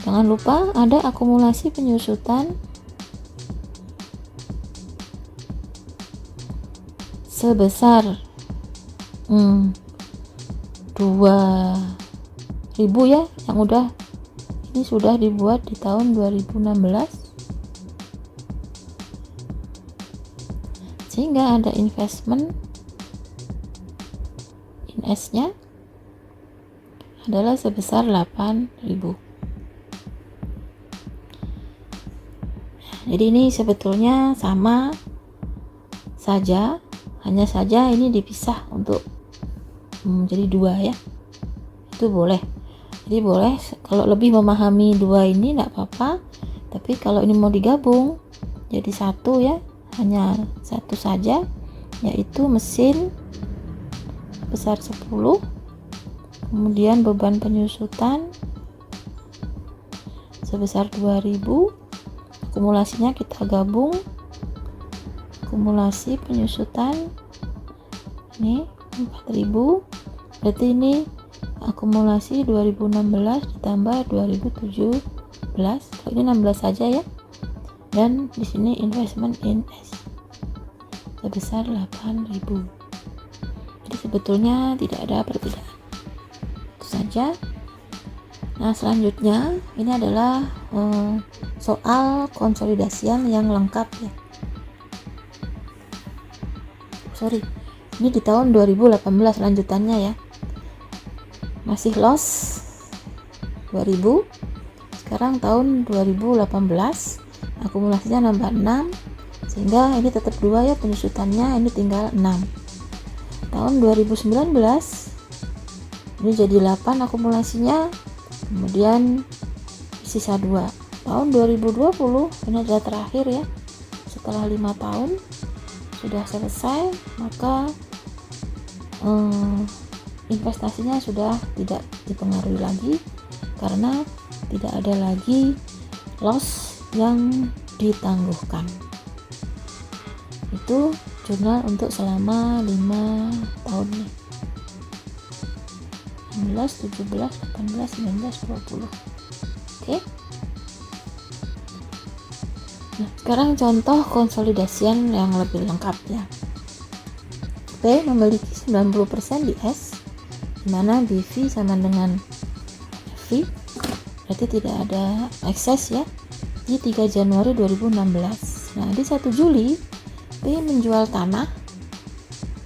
Jangan lupa ada akumulasi penyusutan sebesar 2.000 ya, yang ini sudah dibuat di tahun 2016, sehingga ada investment in S nya adalah sebesar 8.000. Jadi ini sebetulnya sama saja, hanya saja ini dipisah untuk jadi 2 ya, itu boleh. Jadi boleh kalau lebih memahami 2 ini enggak apa-apa, tapi kalau ini mau digabung jadi 1 ya, hanya 1 saja, yaitu mesin besar 10, kemudian beban penyusutan sebesar 2.000, akumulasinya kita gabung, akumulasi penyusutan ini 4.000, berarti ini akumulasi 2016 ditambah 2017, kalau ini 16 saja ya, dan di sini investment in S sebesar 8.000. Jadi sebetulnya tidak ada perbedaan, itu saja. Nah selanjutnya ini adalah soal konsolidasian yang lengkap ya. Ini di tahun 2018 lanjutannya ya, masih loss 2000. Sekarang tahun 2018 akumulasinya nambah 6, sehingga ini tetap 2 ya penyusutannya, ini tinggal 6. Tahun 2019 ini jadi 8 akumulasinya, kemudian sisa 2. Tahun 2020 ini adalah terakhir ya, setelah 5 tahun sudah selesai, maka investasinya sudah tidak dipengaruhi lagi karena tidak ada lagi loss yang ditangguhkan. Itu jurnal untuk selama 5 tahun nih, 16, 17, 18, 19, 20. Oke. Nah, sekarang contoh konsolidasian yang lebih lengkap ya. P memiliki 90% di S, dimana BV sama dengan V, berarti tidak ada ekses ya, di 3 Januari 2016. Nah di 1 Juli P menjual tanah.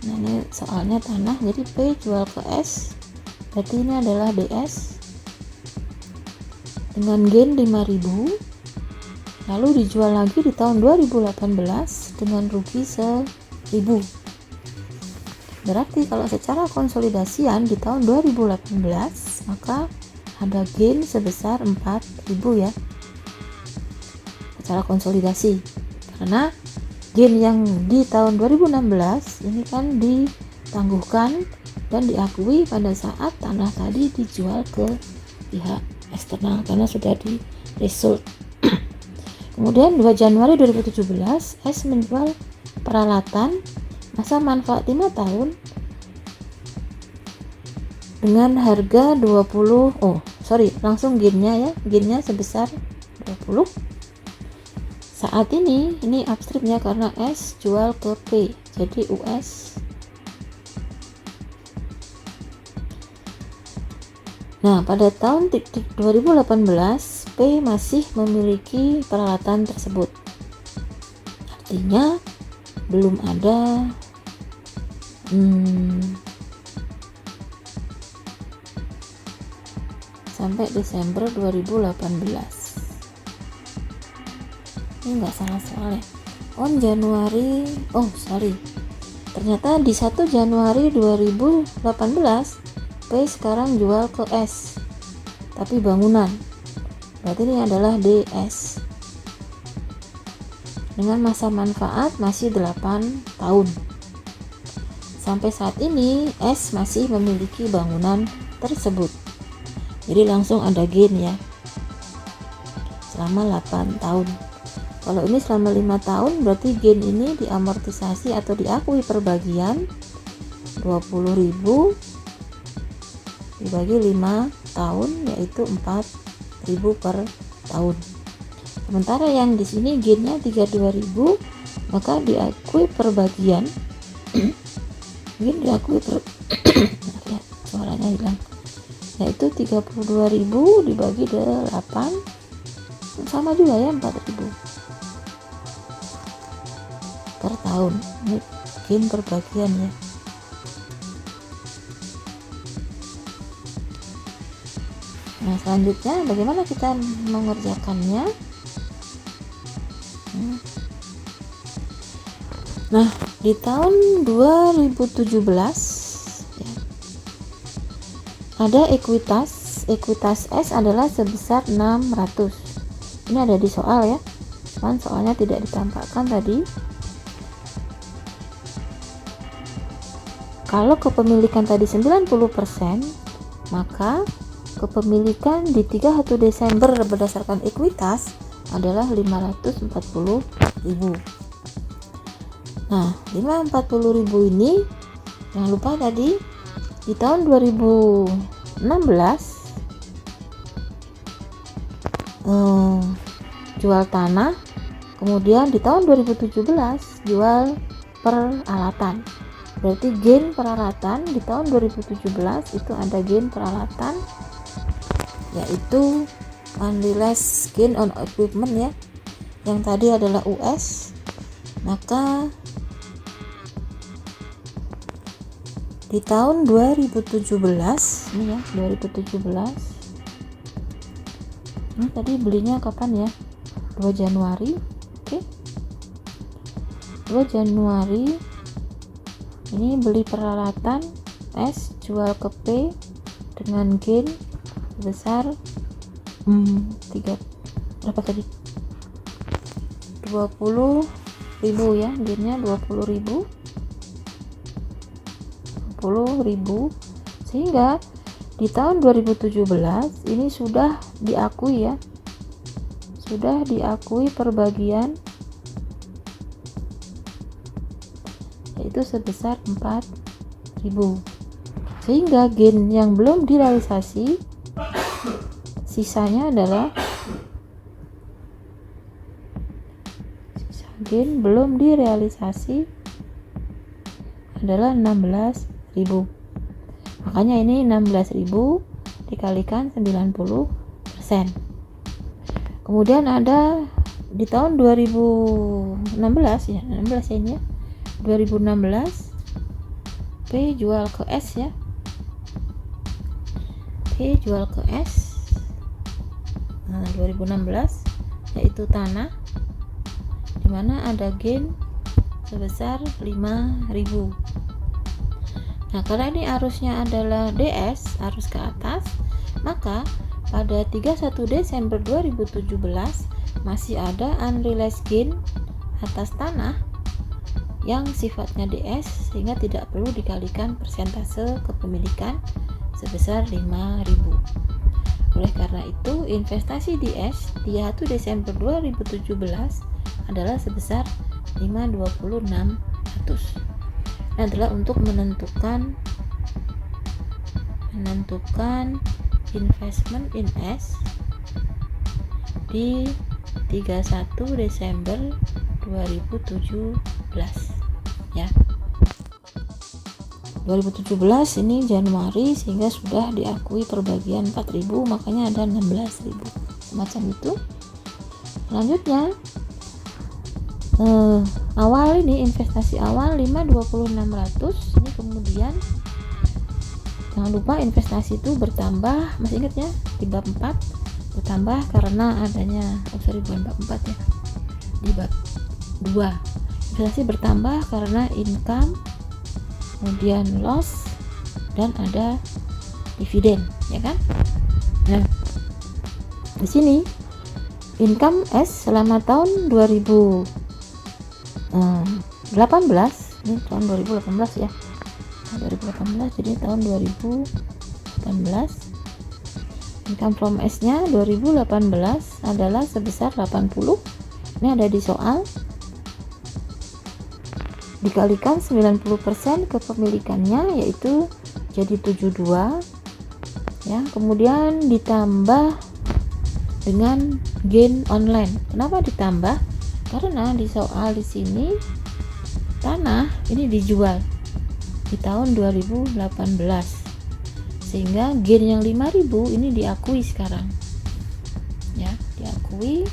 Nah ini soalnya tanah, jadi P jual ke S, berarti ini adalah DS dengan gain 5.000. Lalu dijual lagi di tahun 2018 dengan rugi 1.000. Berarti kalau secara konsolidasian di tahun 2018 maka ada gain sebesar 4.000 ya, secara konsolidasi, karena gain yang di tahun 2016 ini kan ditangguhkan dan diakui pada saat tanah tadi dijual ke pihak eksternal karena sudah di result. Kemudian 2 Januari 2017 S menjual peralatan Masa manfaat 5 tahun dengan harga 20, langsung gainnya ya, gainnya sebesar 20. Saat ini upstreamnya karena S jual ke P, jadi US. Nah, pada tahun 2018 P masih memiliki peralatan tersebut. Artinya belum ada sampai Desember 2018. Ini nggak salah soalnya. Ternyata di 1 Januari 2018 P sekarang jual ke S, tapi bangunan. Berarti ini adalah DS. Dengan masa manfaat masih 8 tahun. Sampai saat ini S masih memiliki bangunan tersebut. Jadi langsung ada gain ya. Selama 8 tahun. Kalau ini selama 5 tahun berarti gain ini diamortisasi atau diakui per bagian 20.000 dibagi 5 tahun, yaitu 4.000 per tahun. Sementara yang di sini gainnya 32.000, maka diakui per bagian ya, suaranya hilang, yaitu 32.000 dibagi 8, sama juga ya, 4.000 per tahun. Ini gain per bagian ya. Nah, selanjutnya bagaimana kita mengerjakannya? Nah, di tahun 2017 ya, ada ekuitas S adalah sebesar 600. Ini ada di soal ya, cuman soalnya tidak ditampakkan tadi. Kalau kepemilikan tadi 90%, maka kepemilikan di 31 Desember berdasarkan ekuitas adalah 540.000. Nah, 540.000 ini jangan lupa tadi di tahun 2016 jual tanah, kemudian di tahun 2017 jual peralatan. Berarti gain peralatan di tahun 2017 itu ada gain peralatan, yaitu unrealized gain on equipment ya, yang tadi adalah US. Maka di tahun 2017 ini ya, 2017 ini tadi belinya kapan ya, 2 Januari. Oke, 2 Januari ini beli peralatan S jual ke P dengan gain sebesar 20.000 ya, gainnya 20.000, sehingga di tahun 2017 ini sudah diakui ya, sudah diakui perbagian, yaitu sebesar 4.000, sehingga gain yang belum direalisasi sisanya adalah gain belum direalisasi adalah 16.000. Makanya ini 16.000 dikalikan 90%. Kemudian ada di tahun 2016 ya, 16 ya ini ya, 2016 P jual ke S ya, P jual ke S. Nah, 2016 yaitu tanah, dimana ada gain sebesar 5.000. Nah, karena ini arusnya adalah DS, arus ke atas, maka pada 31 Desember 2017 masih ada unrealized gain atas tanah yang sifatnya DS, sehingga tidak perlu dikalikan persentase kepemilikan sebesar 5.000. Oleh karena itu, investasi di S di 1 Desember 2017 adalah sebesar 52600. Ini adalah untuk menentukan investment in S di 31 Desember 2017 ya. 2017 ini Januari, sehingga sudah diakui perbagian 4.000, makanya ada 16.000 semacam itu. Selanjutnya awal ini investasi awal 5.2600 ini, kemudian jangan lupa investasi itu bertambah, masih ingat ya, di bab 4 bertambah karena adanya bukan bab 4 ya, di bab 2 investasi bertambah karena income, kemudian loss, dan ada dividen, ya kan. Nah, di sini income S selama tahun 2018, ini tahun 2018 ya, 2018, jadi tahun 2018 income from S nya 2018 adalah sebesar 80. Ini ada di soal, dikalikan 90% kepemilikannya, yaitu jadi 72 ya, kemudian ditambah dengan gain online. Kenapa ditambah? Karena di soal di sini tanah ini dijual di tahun 2018, sehingga gain yang 5.000 ini diakui sekarang ya, diakui,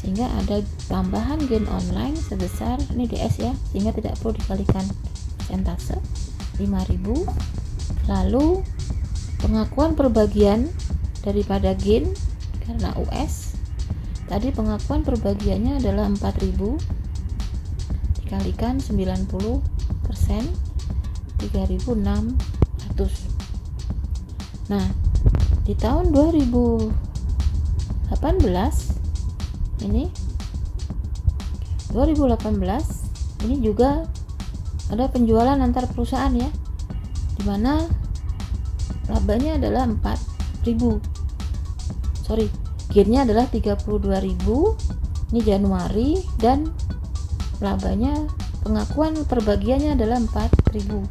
sehingga ada tambahan gain online sebesar, ini DS ya, sehingga tidak perlu dikalikan persentase, 5.000. Lalu pengakuan perbagian daripada gain karena US tadi, pengakuan perbagiannya adalah 4.000 dikalikan 90%, 3.600. Nah, di tahun 2018 ini, 2018 ini juga ada penjualan antar perusahaan ya, dimana labanya adalah 4.000, gainnya adalah 32.000, ini Januari, dan labanya, pengakuan perbagiannya adalah 4.000,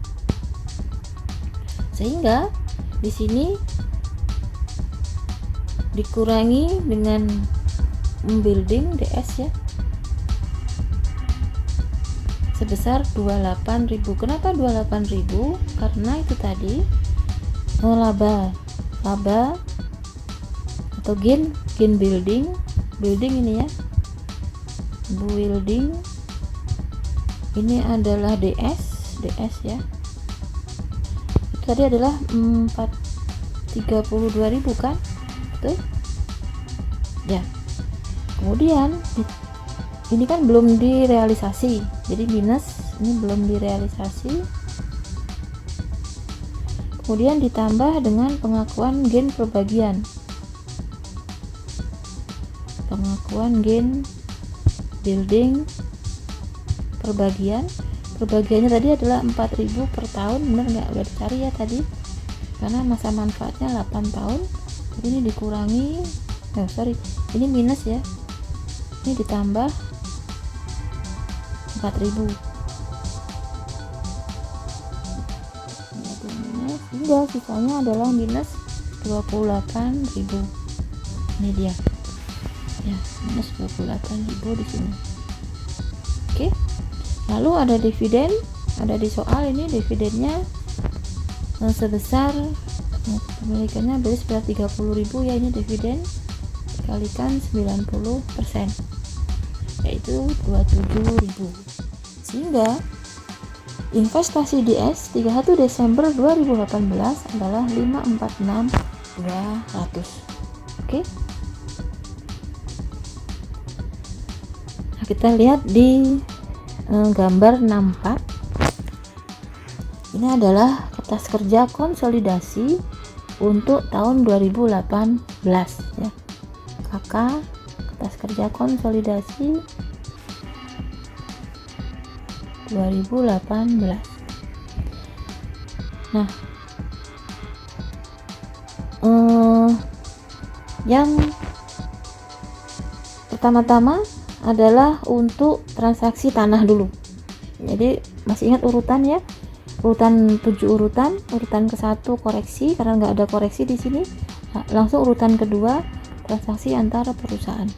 sehingga di sini dikurangi dengan building DS ya, sebesar 28.000. Kenapa 28.000? Karena itu tadi laba atau gain building ini ya, building ini adalah DS ya, itu tadi adalah 32.000 kan, betul ya. Kemudian ini kan belum direalisasi, jadi minus, ini belum direalisasi. Kemudian ditambah dengan pengakuan gain perbagian, pengakuan gain building perbagiannya tadi adalah 4.000 per tahun, benar nggak? Udah dicari ya tadi, karena masa manfaatnya 8 tahun, jadi ini dikurangi, ini minus ya, ini ditambah 4.000, hingga sisanya adalah minus 28.000. Ini dia ya, minus 28.000 di sini. Oke, lalu ada dividen, ada di soal ini dividennya sebesar, pemilikannya beli sebesar 30.000 ya, ini dividen dikalikan 90%, yaitu 27.000, sehingga investasi DS 31 Desember 2018 adalah 546.200. Oke. Nah, kita lihat di gambar 64. Ini adalah kertas kerja konsolidasi untuk tahun 2018 ya. KK, kertas kerja konsolidasi 2018. Nah, yang pertama-tama adalah untuk transaksi tanah dulu. Jadi masih ingat urutan ya, urutan 7 urutan ke satu koreksi karena nggak ada koreksi di sini. Langsung urutan kedua transaksi antara perusahaan.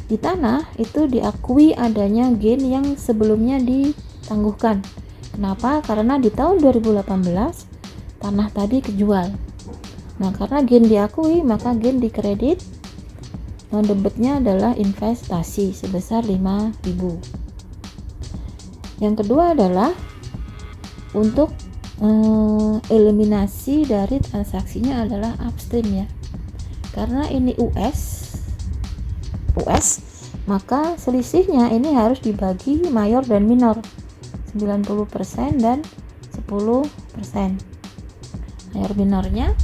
Di tanah itu diakui adanya gain yang sebelumnya ditangguhkan. Kenapa? Karena di tahun 2018 tanah tadi kejual. Nah, karena gain diakui, maka gain dikredit. Debitnya adalah investasi sebesar 5.000. Yang kedua adalah untuk eliminasi dari transaksinya adalah upstream ya. Karena ini US, maka selisihnya ini harus dibagi mayor dan minor, 90% dan 10%. Mayor minornya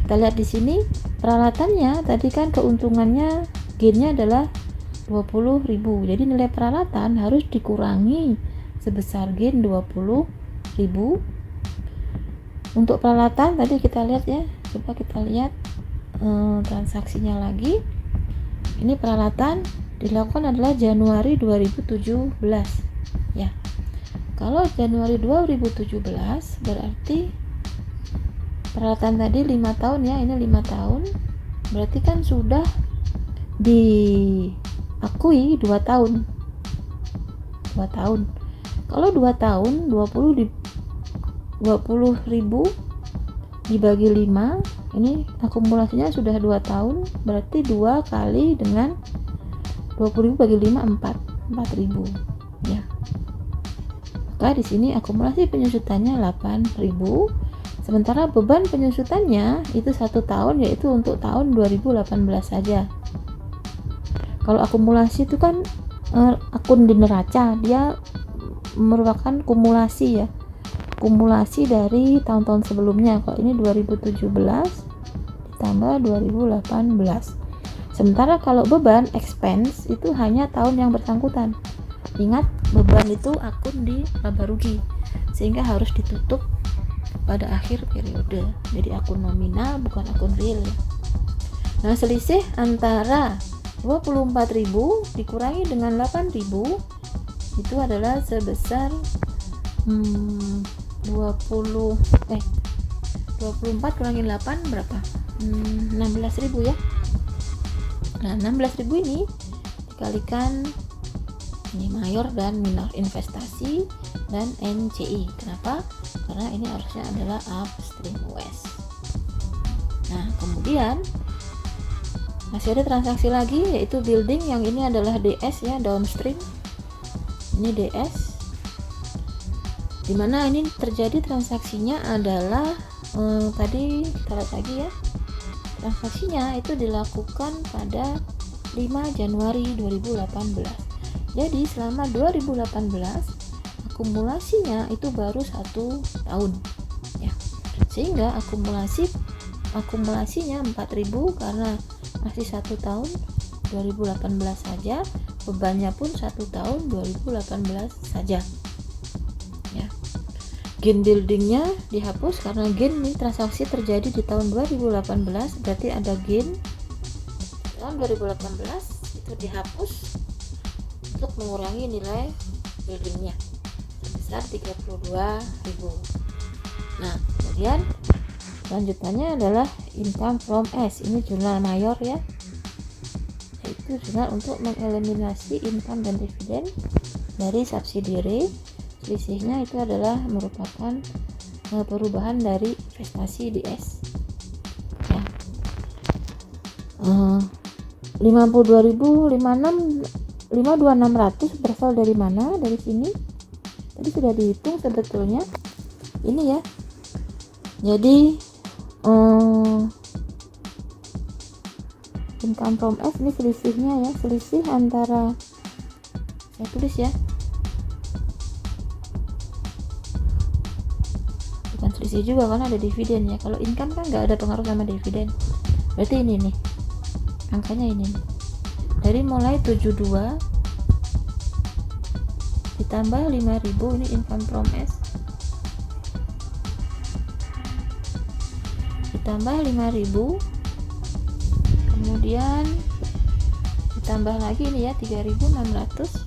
kita lihat di sini, peralatannya tadi kan keuntungannya gainnya adalah 20.000. Jadi nilai peralatan harus dikurangi sebesar gain 20.000. Untuk peralatan tadi kita lihat ya, coba kita lihat transaksinya lagi. Ini peralatan dilakukan adalah Januari 2017 ya. Kalau Januari 2017 berarti peralatan tadi 5 tahun ya, ini 5 tahun berarti kan sudah diakui 2 tahun. Kalau 2 tahun 20.000 dibagi 5, ini akumulasinya sudah 2 tahun, berarti 2 kali dengan 20.000 bagi 5 4.000 ya. Maka di sini akumulasi penyusutannya 8.000, sementara beban penyusutannya itu 1 tahun, yaitu untuk tahun 2018 saja. Kalau akumulasi itu kan akun di neraca, dia merupakan kumulasi ya, kumulasi dari tahun-tahun sebelumnya. Kalau ini 2017 ditambah 2018. Sementara kalau beban expense itu hanya tahun yang bersangkutan. Ingat, beban itu akun di laba rugi, sehingga harus ditutup pada akhir periode. Jadi akun nominal bukan akun real. Nah, selisih antara 24.000 dikurangi dengan 8.000 itu adalah sebesar 24 kurangin 8 berapa? 16.000 ya. Nah, 16.000 ini dikalikan ini mayor dan minor investasi dan NCI. Kenapa? Karena ini harusnya adalah upstream US. Nah, kemudian masih ada transaksi lagi, yaitu building. Yang ini adalah DS ya, downstream. Ini DS, dimana ini terjadi transaksinya adalah tadi kita lihat lagi ya, transaksinya itu dilakukan pada 5 Januari 2018. Jadi selama 2018 akumulasinya itu baru 1 tahun ya, sehingga akumulasinya 4.000 karena masih 1 tahun 2018 saja, bebannya pun 1 tahun 2018 saja ya. Gain buildingnya dihapus karena gain ini transaksi terjadi di tahun 2018, berarti ada gain tahun 2018 itu dihapus untuk mengurangi nilai buildingnya sebesar 32.000. Nah, kemudian lanjutannya adalah income from S. Ini jurnal mayor ya, yaitu jurnal untuk mengeliminasi income dan dividen dari subsidiary. Selisihnya itu adalah merupakan perubahan dari investasi di S ya. 52.600 berasal dari mana? Dari sini tadi sudah dihitung sebetulnya ini ya. Jadi income from S ini selisihnya ya, selisih antara, saya tulis ya, bukan selisih juga karena ada dividen ya. Kalau income kan nggak ada pengaruh sama dividen, berarti ini nih angkanya ini nih. Dari mulai 72 ditambah 5.000, ini income from S, ditambah 5.000, kemudian ditambah lagi ini ya 3.600,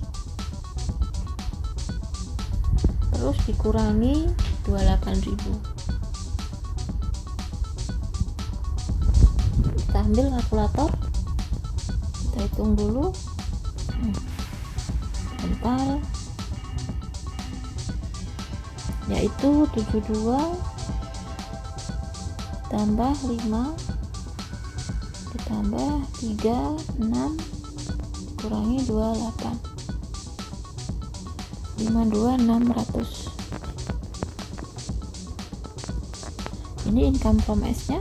terus dikurangi 28.000. Kita ambil kalkulator, kita hitung dulu. Bentar, yaitu 72 tambah 5 ditambah 36 kurangi 28, 52.600. Ini income from S nya,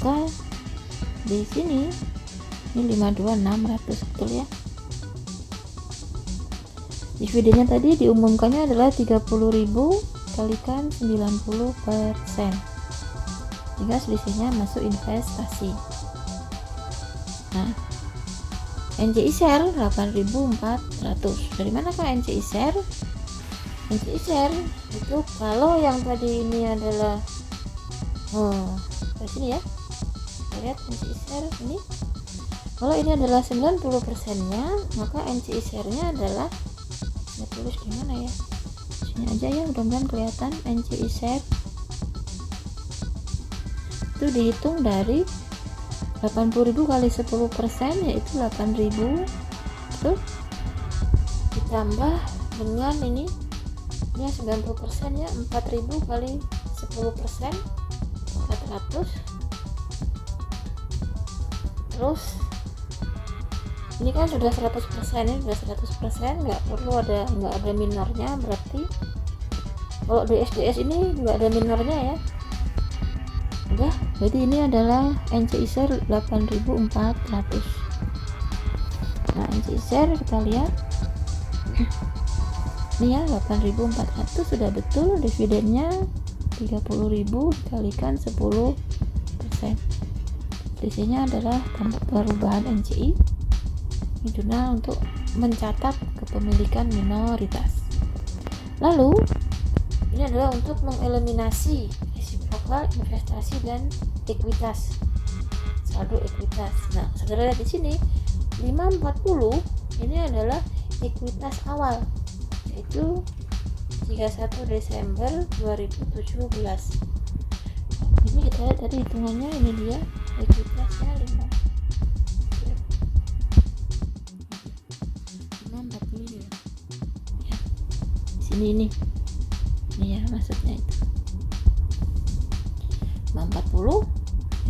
maka di sini ini 52.600, betul ya. Dividennya tadi diumumkannya adalah 30.000 kalikan 90%, sehingga selisihnya masuk investasi. Nah, NCI share 8.400. Dari mana kah NCI share? NCI share itu kalau yang tadi ini adalah dari sini ya, kita lihat NCI share ini. Kalau ini adalah 90% nya, maka NCI share nya adalah, saya tulis di mana ya, sini aja ya, mudah-mudahan kelihatan. NCI share itu dihitung dari 80.000 kali 10%, yaitu 8.000, terus ditambah dengan ini 90% ya, 4.000 kali 10%, 400. Terus ini kan sudah 100%, ini sudah 100%, nggak ada minornya. Berarti kalau di SDS ini nggak ada minornya ya, udah. Jadi ini adalah NCI share 8.400. Nah, NCI share kita lihat ini ya, 8.400 sudah betul. Dividennya 30.000 dikalikan 10%. Isinya adalah tanda perubahan NCI. Ini jurnal untuk mencatat kepemilikan minoritas. Lalu ini adalah untuk mengeliminasi resiprokal investasi dan ekuitas, saldo ekuitas. Nah, saudara lihat di sini 540 ini adalah ekuitas awal, yaitu 31 Desember 2017. Ini kita lihat tadi hitungannya, ini dia ekuitasnya 540 ya. Sini ini ya, maksudnya itu 540.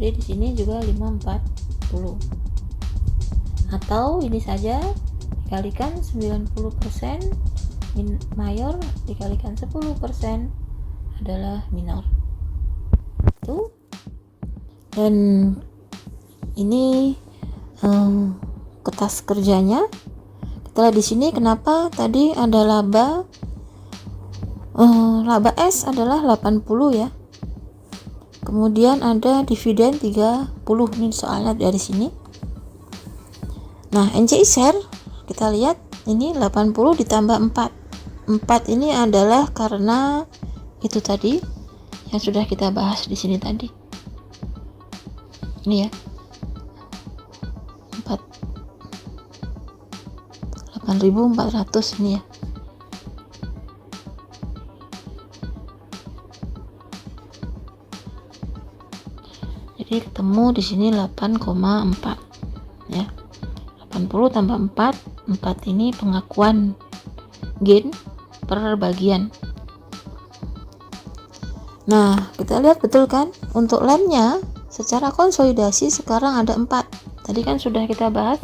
Jadi di sini juga 540, atau ini saja dikalikan 90% mayor dikalikan 10% adalah minor. Itu. Dan ini kertas kerjanya. Kita lihat di sini kenapa tadi ada laba S adalah 80 ya. Kemudian ada dividen 30, ini soalnya dari sini. Nah, NCI share kita lihat ini 80 ditambah 4 ini adalah karena itu tadi yang sudah kita bahas di sini tadi. Ini ya, 8.400 ini ya. Jadi ketemu di sini 8,4 ya. 80 tambah 4 ini pengakuan gain per bagian. Nah, kita lihat betul kan, untuk lemnya secara konsolidasi sekarang ada 4. Tadi kan sudah kita bahas.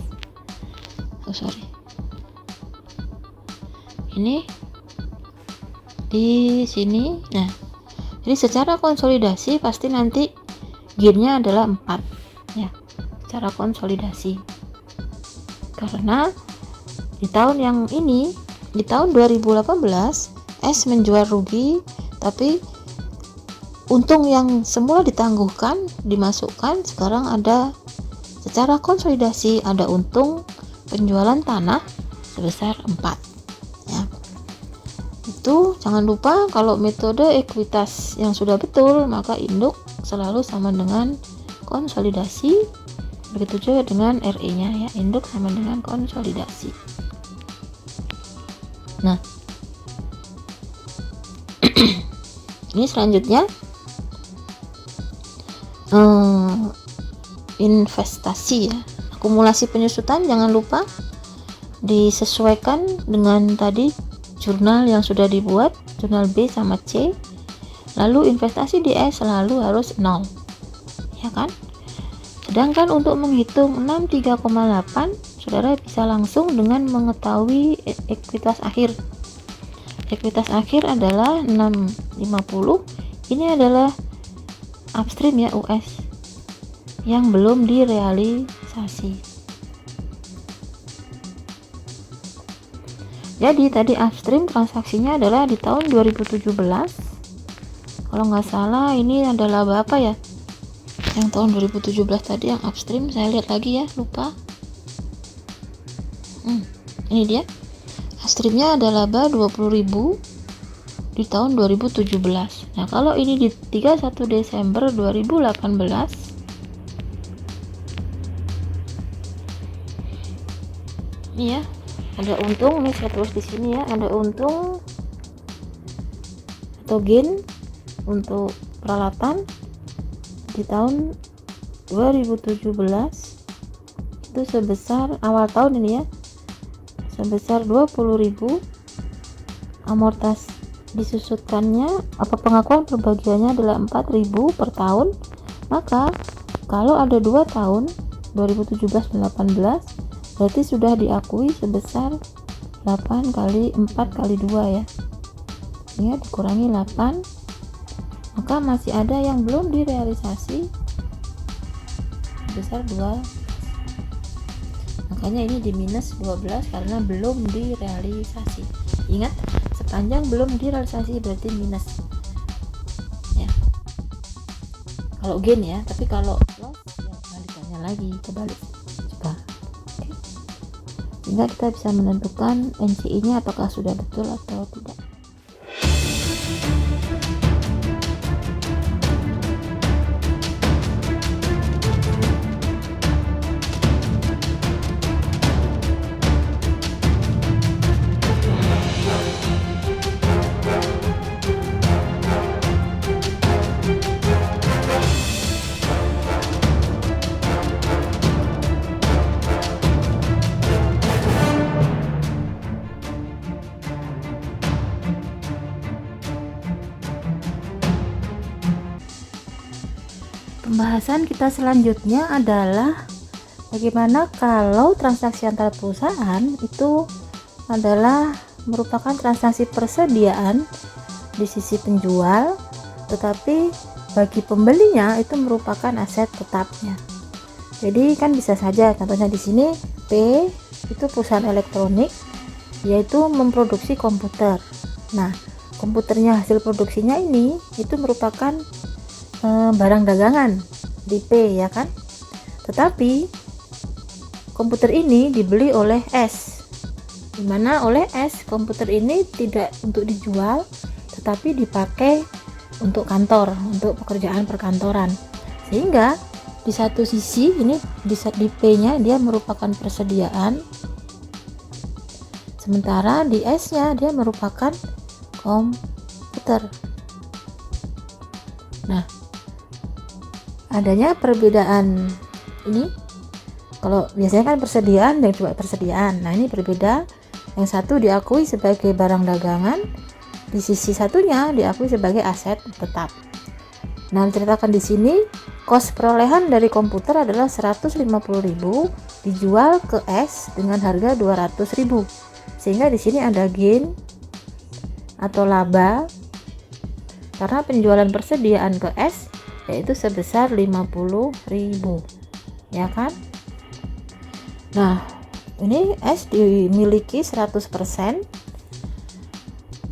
Ini di sini. Nah, jadi secara konsolidasi pasti nanti gainnya adalah 4 ya, secara konsolidasi. Karena di tahun yang ini, di tahun 2018 S menjual rugi, tapi untung yang semula ditangguhkan dimasukkan, sekarang ada secara konsolidasi ada untung penjualan tanah sebesar 4 ya. Itu jangan lupa, kalau metode ekuitas yang sudah betul maka induk selalu sama dengan konsolidasi. Begitu juga dengan RE nya ya, induk sama dengan konsolidasi. Nah, Ini selanjutnya investasi ya. Akumulasi penyusutan jangan lupa disesuaikan dengan tadi jurnal yang sudah dibuat, jurnal B sama C. Lalu investasi di S selalu harus 0, ya kan? Sedangkan untuk menghitung 63,8, saudara bisa langsung dengan mengetahui ekuitas akhir. Ekuitas akhir adalah 650. Ini adalah upstream ya, US, yang belum direalisasi. Jadi tadi upstream transaksinya adalah di tahun 2017. Kalau nggak salah ini adalah apa ya? Yang tahun 2017 tadi yang upstream, saya lihat lagi ya, lupa. Ini dia. Upstreamnya ada laba 20.000 di tahun 2017. Nah, kalau ini di 31 Desember 2018, ini ya, ada untung. Ini saya tulis di sini ya, ada untung atau gain untuk peralatan di tahun 2017 itu sebesar, awal tahun ini ya, sebesar 20.000. Amortas disusutkannya pengakuan perbagiannya adalah 4.000 per tahun. Maka kalau ada 2 tahun 2017 dan 18, berarti sudah diakui sebesar 8 kali 4 kali 2 ya. Ini dikurangi 8, maka masih ada yang belum direalisasi sebesar 2. Makanya ini di minus 12 karena belum direalisasi. Ingat, sepanjang belum direalisasi berarti minus ya, kalau gain ya. Tapi kalau loss ya kebalikannya lagi, kebalik coba. Oke. Sehingga kita bisa menentukan NCI nya apakah sudah betul atau tidak. Pembahasan kita selanjutnya adalah bagaimana kalau transaksi antar perusahaan itu adalah merupakan transaksi persediaan di sisi penjual, tetapi bagi pembelinya itu merupakan aset tetapnya. Jadi kan bisa saja, contohnya di sini P itu perusahaan elektronik, yaitu memproduksi komputer. Nah, komputernya, hasil produksinya ini itu merupakan barang dagangan di P ya kan. Tetapi komputer ini dibeli oleh S, dimana oleh S komputer ini tidak untuk dijual tetapi dipakai untuk kantor, untuk pekerjaan perkantoran. Sehingga di satu sisi ini di P nya dia merupakan persediaan, sementara di S nya dia merupakan komputer. Nah, adanya perbedaan ini, kalau biasanya kan persediaan dan juga persediaan. Nah, ini berbeda. Yang satu diakui sebagai barang dagangan, di sisi satunya diakui sebagai aset tetap. Nah, diceritakan di sini kos perolehan dari komputer adalah 150.000 dijual ke S dengan harga 200.000. Sehingga di sini ada gain atau laba karena penjualan persediaan ke S yaitu sebesar 50.000 ya kan. Nah, ini S dimiliki 100%.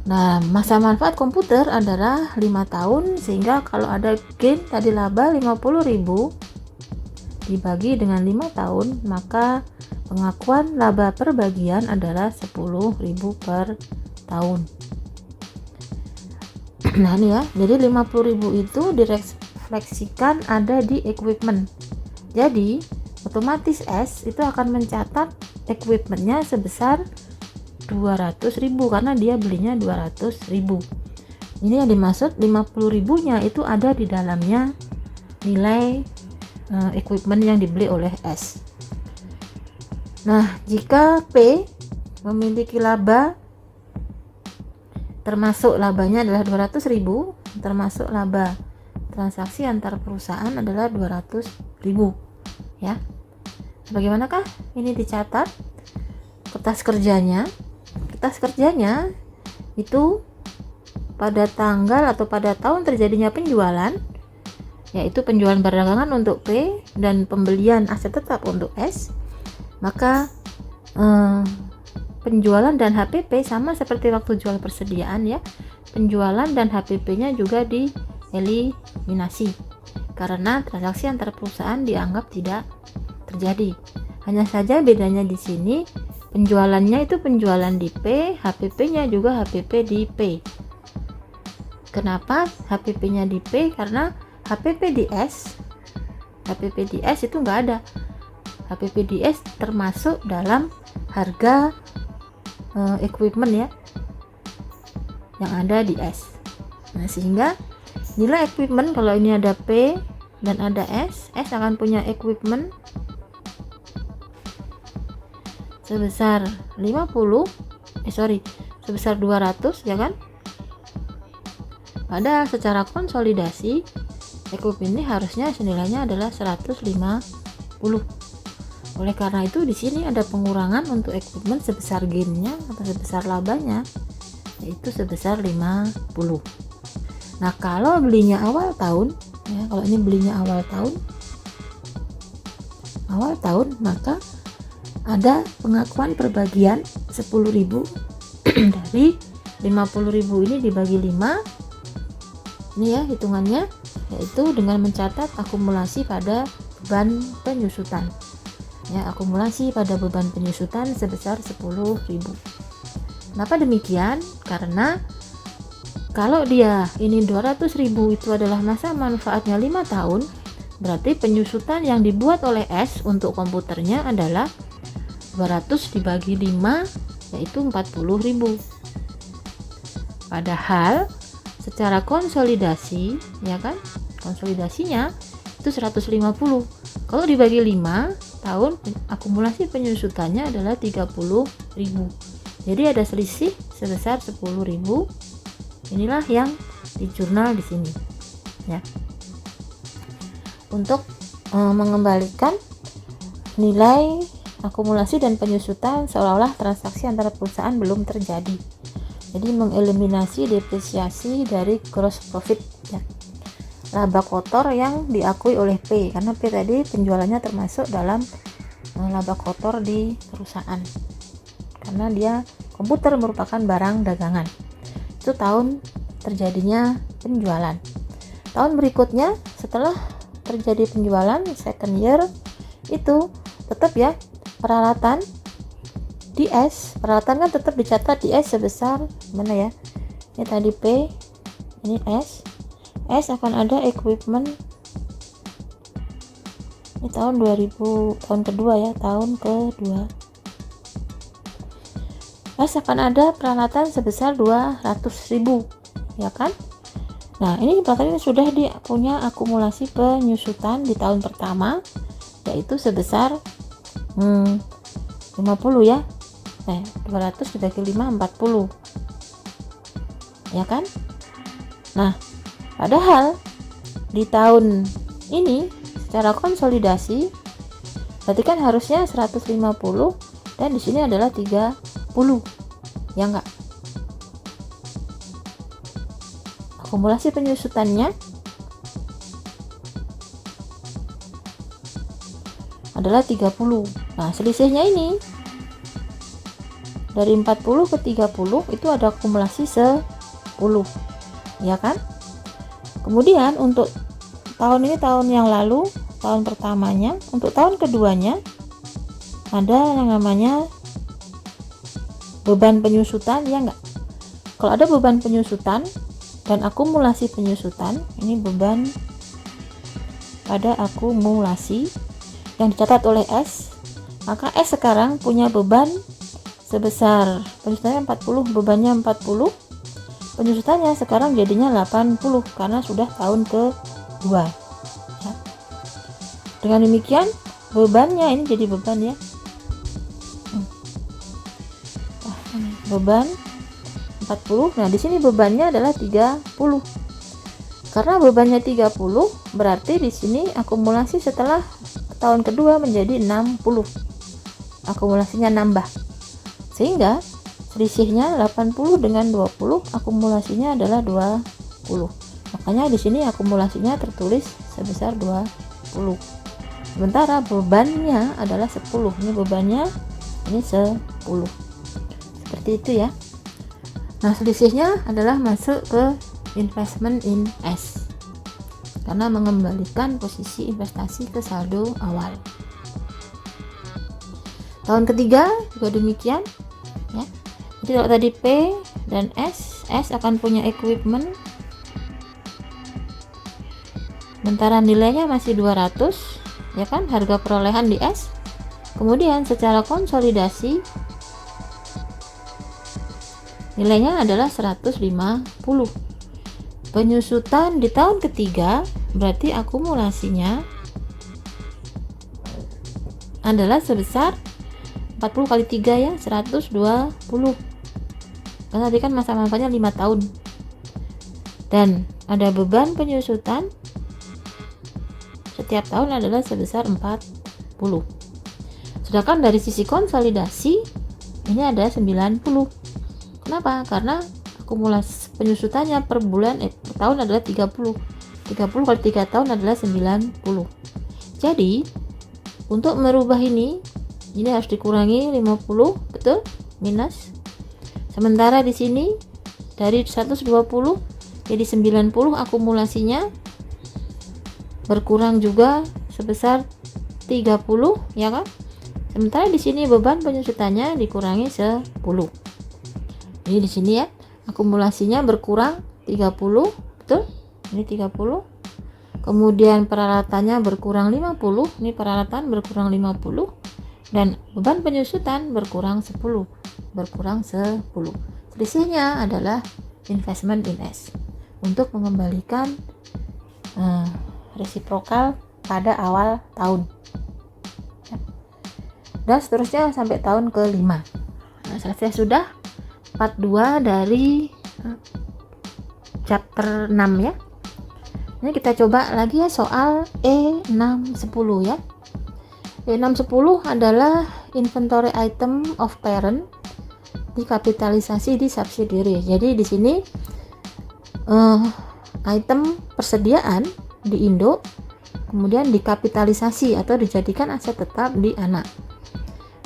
Nah, masa manfaat komputer adalah 5 tahun, sehingga kalau ada gain tadi laba 50.000 dibagi dengan 5 tahun, maka pengakuan laba per bagian adalah 10.000 per tahun. Nah, ini ya, jadi 50.000 itu direfleksikan ada di equipment. Jadi otomatis S itu akan mencatat equipmentnya sebesar 200.000 karena dia belinya 200.000. Ini yang dimaksud 50.000-nya itu ada di dalamnya nilai equipment yang dibeli oleh S. Nah, jika P memiliki laba, termasuk labanya adalah 200.000, termasuk laba transaksi antar perusahaan adalah 200.000 ya. Bagaimanakah ini dicatat? Kertas kerjanya itu pada tanggal atau pada tahun terjadinya penjualan, yaitu penjualan perdagangan untuk P dan pembelian aset tetap untuk S, maka penjualan dan HPP sama seperti waktu jual persediaan ya. Penjualan dan HPP-nya juga dieliminasi karena transaksi antar perusahaan dianggap tidak terjadi. Hanya saja bedanya di sini, penjualannya itu penjualan di P, HPP-nya juga HPP di P. Kenapa HPP-nya di P? Karena HPP di S itu nggak ada. HPP di S termasuk dalam harga equipment ya yang ada di S. Nah, sehingga nilai equipment kalau ini ada P dan ada S akan punya equipment sebesar 200 ya kan? Padahal secara konsolidasi equipment ini harusnya senilainya adalah 150. Oleh karena itu di sini ada pengurangan untuk equipment sebesar gainnya atau sebesar labanya, yaitu sebesar 50. Nah, kalau belinya awal tahun ya, kalau ini belinya awal tahun maka ada pengakuan perbagian 10.000 dari 50.000 ini dibagi 5. Ini ya hitungannya, yaitu dengan mencatat akumulasi pada beban penyusutan. Ya, akumulasi pada beban penyusutan sebesar 10.000. Kenapa demikian? Karena kalau dia ini 200.000 itu adalah masa manfaatnya 5 tahun, berarti penyusutan yang dibuat oleh S untuk komputernya adalah 200 dibagi 5, yaitu 40.000. Padahal secara konsolidasi ya kan, konsolidasinya itu 150. Kalau dibagi 5 tahun, akumulasi penyusutannya adalah 30.000. Jadi ada selisih sebesar 10.000. Inilah yang di jurnal di sini ya. Untuk mengembalikan nilai akumulasi dan penyusutan seolah-olah transaksi antara perusahaan belum terjadi. Jadi mengeliminasi depresiasi dari gross profit ya, laba kotor yang diakui oleh P, karena P tadi penjualannya termasuk dalam laba kotor di perusahaan karena dia komputer merupakan barang dagangan. Itu tahun terjadinya penjualan. Tahun berikutnya setelah terjadi penjualan, second year, itu tetap ya peralatan di S, peralatan kan tetap dicatat di S sebesar mana ya, ini tadi P, ini S akan ada equipment ini tahun 2000, tahun kedua ya, tahun kedua S akan ada peralatan sebesar 200.000 ya kan. Nah, ini peralatan ini sudah punya akumulasi penyusutan di tahun pertama, yaitu sebesar 50 ya. 200 dibagi 5, 40 ya kan. Nah, padahal di tahun ini secara konsolidasi berarti kan harusnya 150 dan di sini adalah 30 ya enggak. Akumulasi penyusutannya adalah 30. Nah, selisihnya ini dari 40 ke 30 itu ada akumulasi 10 ya kan. Kemudian untuk tahun ini, tahun yang lalu, tahun pertamanya, untuk tahun keduanya ada yang namanya beban penyusutan ya enggak. Kalau ada beban penyusutan dan akumulasi penyusutan, ini beban pada akumulasi yang dicatat oleh S, maka S sekarang punya beban sebesar penyusutannya 40, bebannya 40, penyusutannya sekarang jadinya 80 karena sudah tahun ke-2 ya. Dengan demikian bebannya ini jadi beban ya, beban 40. Nah di sini bebannya adalah 30 karena bebannya 30, berarti di sini akumulasi setelah tahun kedua menjadi 60, akumulasinya nambah, sehingga selisihnya 80 dengan 20, akumulasinya adalah 20. Makanya di sini akumulasinya tertulis sebesar 20. Sementara bebannya adalah 10. Ini bebannya ini 10. Seperti itu ya. Nah, selisihnya adalah masuk ke investment in S. Karena mengembalikan posisi investasi ke saldo awal. Tahun ketiga juga demikian ya. Jadi kalau tadi P dan S akan punya equipment, sementara nilainya masih 200 ya kan, harga perolehan di S. Kemudian secara konsolidasi nilainya adalah 150. Penyusutan di tahun ketiga berarti akumulasinya adalah sebesar 40 kali 3 ya, 120. Karena tadi kan masa manfaatnya 5 tahun. Dan ada beban penyusutan setiap tahun adalah sebesar 40. Sedangkan dari sisi konsolidasi ini ada 90. Kenapa? Karena akumulasi penyusutannya per bulan per tahun adalah 30. 30 kali 3 tahun adalah 90. Jadi untuk merubah ini harus dikurangi 50, betul? Minus. Sementara di sini dari 120 jadi 90, akumulasinya berkurang juga sebesar 30 ya kan? Sementara di sini beban penyusutannya dikurangi 10. Jadi di sini ya, akumulasinya berkurang 30, betul? Ini 30. Kemudian peralatannya berkurang 50, ini peralatan berkurang 50, dan beban penyusutan berkurang 10. Selisihnya adalah investment in S untuk mengembalikan resiprokal pada awal tahun dan seterusnya sampai tahun ke-5. Nah, selesai sudah part 2 dari chapter 6 ya. Ini kita coba lagi ya soal E610 ya. E610 adalah inventory item of parent dikapitalisasi di subsidiary. Jadi di sini item persediaan di Indo kemudian dikapitalisasi atau dijadikan aset tetap di anak.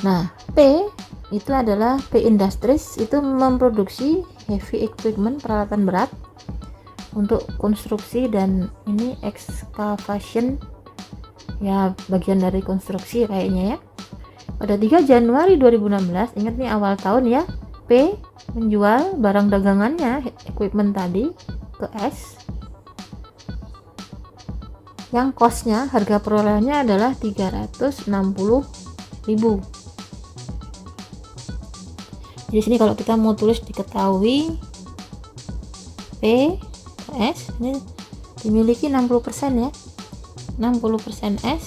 Nah, P itu adalah P Industries, itu memproduksi heavy equipment, peralatan berat untuk konstruksi dan ini excavation ya, bagian dari konstruksi kayaknya ya. Pada 3 Januari 2016, ingat nih awal tahun ya, P menjual barang dagangannya, equipment tadi, ke S yang costnya, harga perolehannya adalah 360.000. Di sini kalau kita mau tulis diketahui P ke S ini dimiliki 60% ya. 60% S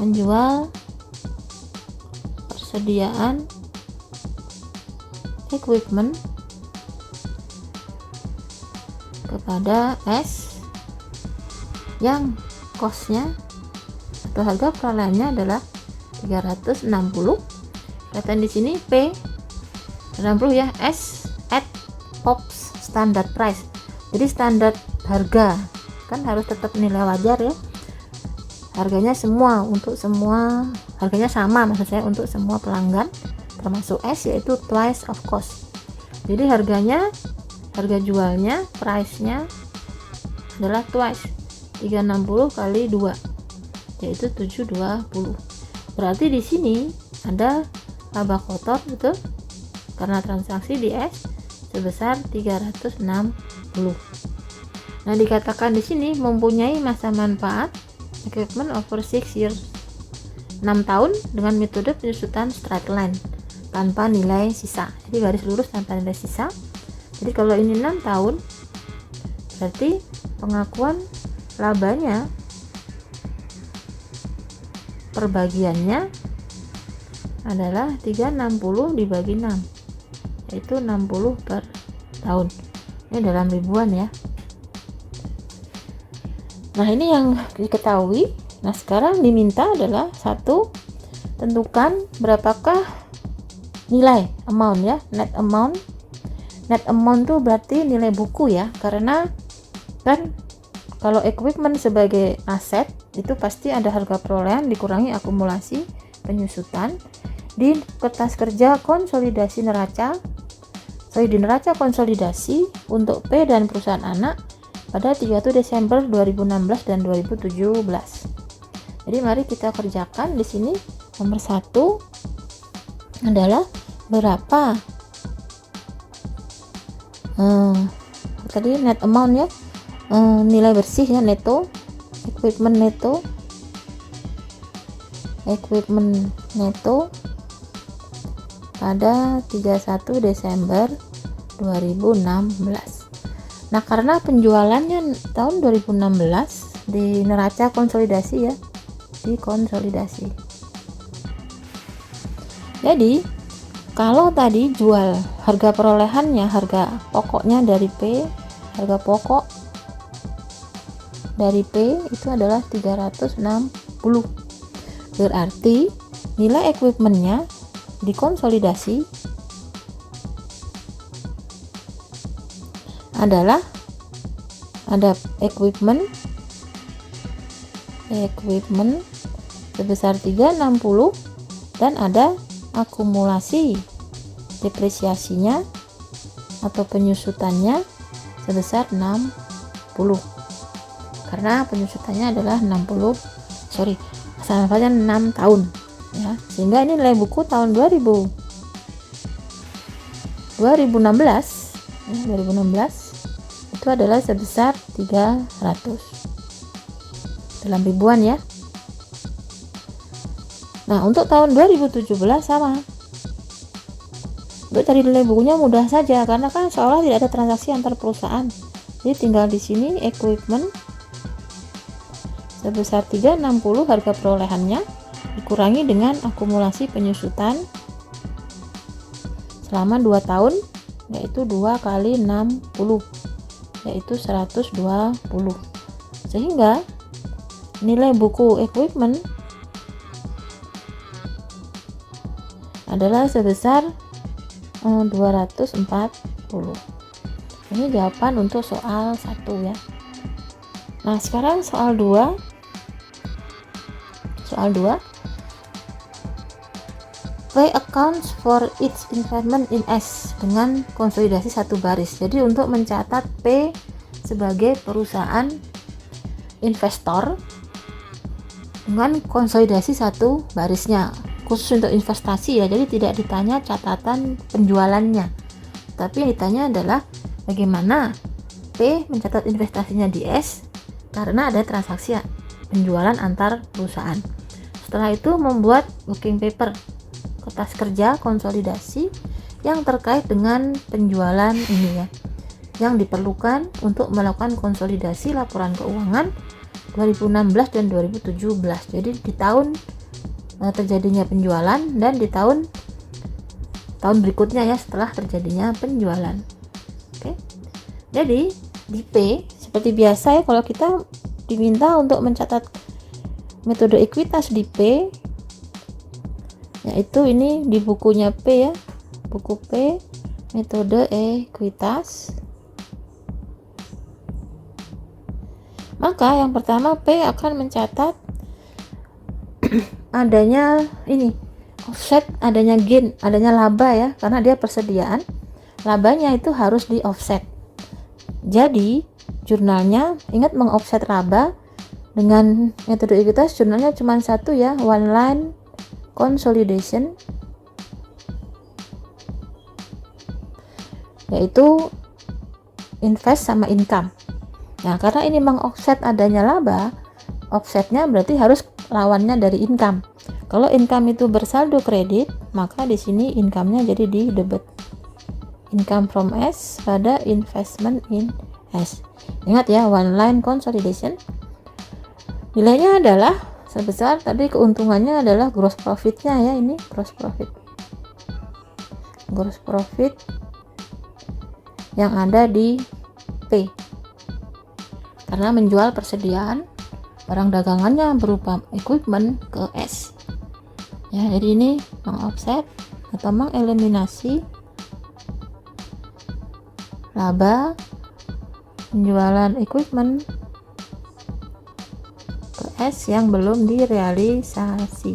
menjual persediaan equipment kepada S yang costnya atau harga perolehannya adalah 360. Kelihatan di sini P 60 ya, S at POPs standard price. Jadi standar harga kan harus tetap nilai wajar ya. Harganya semua untuk semua, harganya sama maksud saya untuk semua pelanggan termasuk S, yaitu twice of cost. Jadi harganya, harga jualnya, price-nya adalah twice, 360 kali 2 yaitu 720. Berarti di sini ada laba kotor, betul? Karena transaksi di S sebesar 360. Nah, dikatakan di sini mempunyai masa manfaat equipment over 6 years, 6 tahun dengan metode penyusutan straight line. tanpa nilai sisa. Jadi garis lurus tanpa nilai sisa. Jadi kalau ini 6 tahun, berarti pengakuan labanya perbagiannya adalah 360 dibagi 6, yaitu 60 per tahun. Ini dalam ribuan ya. Nah, ini yang diketahui. Nah, sekarang diminta adalah satu, tentukan berapakah nilai amount ya, net amount. Net amount itu berarti nilai buku ya, karena kan kalau equipment sebagai aset itu pasti ada harga perolehan dikurangi akumulasi penyusutan di kertas kerja konsolidasi neraca. Di neraca konsolidasi untuk P dan perusahaan anak pada 31 Desember 2016 dan 2017. Jadi mari kita kerjakan. Di sini nomor 1 adalah berapa tadi net amount ya, nilai bersih ya, neto, equipment neto pada 31 Desember 2016. Nah, karena penjualannya tahun 2016 di neraca konsolidasi ya, di konsolidasi. Jadi kalau tadi jual harga perolehannya, harga pokoknya dari P, harga pokok dari P itu adalah 360. Berarti nilai equipmentnya dikonsolidasi adalah ada equipment sebesar 360 dan ada akumulasi depresiasinya atau penyusutannya sebesar 60, karena penyusutannya adalah 6 tahun ya, sehingga ini nilai buku tahun 2016 itu adalah sebesar 300 dalam ribuan ya. Nah, untuk tahun 2017 sama. Untuk cari nilai bukunya mudah saja karena kan seolah tidak ada transaksi antar perusahaan. Jadi tinggal di sini equipment sebesar 360 harga perolehannya dikurangi dengan akumulasi penyusutan selama 2 tahun, yaitu 2 kali 60, yaitu 120. Sehingga nilai buku equipment adalah sebesar 240. Ini jawaban untuk soal 1 ya. Nah, sekarang soal 2. P accounts for its investment in S dengan konsolidasi 1 baris. Jadi untuk mencatat P sebagai perusahaan investor dengan konsolidasi 1 barisnya, khusus untuk investasi ya. Jadi tidak ditanya catatan penjualannya, tapi yang ditanya adalah bagaimana P mencatat investasinya di S karena ada transaksi penjualan antar perusahaan. Setelah itu membuat working paper, kertas kerja konsolidasi yang terkait dengan penjualan ini ya, yang diperlukan untuk melakukan konsolidasi laporan keuangan 2016 dan 2017. Jadi di tahun terjadinya penjualan dan di tahun berikutnya ya setelah terjadinya penjualan. Oke. Jadi di P seperti biasa ya, kalau kita diminta untuk mencatat metode ekuitas di P, yaitu ini di bukunya P ya, buku P metode ekuitas. Maka yang pertama P akan mencatat adanya ini offset, adanya gain, adanya laba ya, karena dia persediaan, labanya itu harus di offset. Jadi jurnalnya ingat mengoffset laba dengan metode ekuitas, jurnalnya cuma satu ya, one line consolidation, yaitu invest sama income. Nah, karena ini mengoffset adanya laba, offsetnya berarti harus lawannya dari income. Kalau income itu bersaldo kredit, maka di sini income-nya jadi di debit. Income from S pada investment in S. Ingat ya, one line consolidation. Nilainya adalah sebesar, tadi keuntungannya adalah gross profitnya ya, ini gross profit. Gross profit yang ada di P. Karena menjual persediaan barang dagangannya berupa equipment ke S. Ya, jadi ini mengoffset atau mengeliminasi laba penjualan equipment ke S yang belum direalisasi.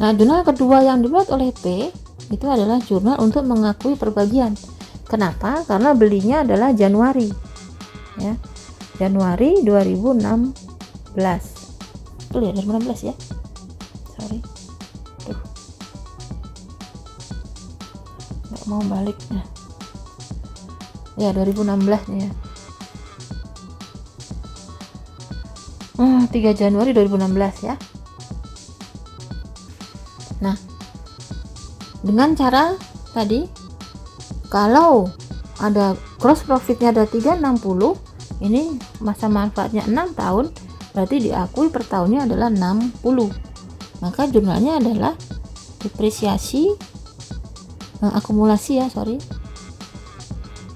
Nah, jurnal kedua yang dibuat oleh P itu adalah jurnal untuk mengakui perbagian. Kenapa? Karena belinya adalah Januari. Ya. Januari 2016. Betul ya, 2016 ya. Sorry. Tuh. Nggak mau balik. Nah. Ya, 2016 nih ya. 3 Januari 2016 ya. Nah, dengan cara tadi, kalau ada gross profitnya ada 360, ini masa manfaatnya 6 tahun, berarti diakui per tahunnya adalah 60. Maka jurnalnya adalah depresiasi akumulasi ya,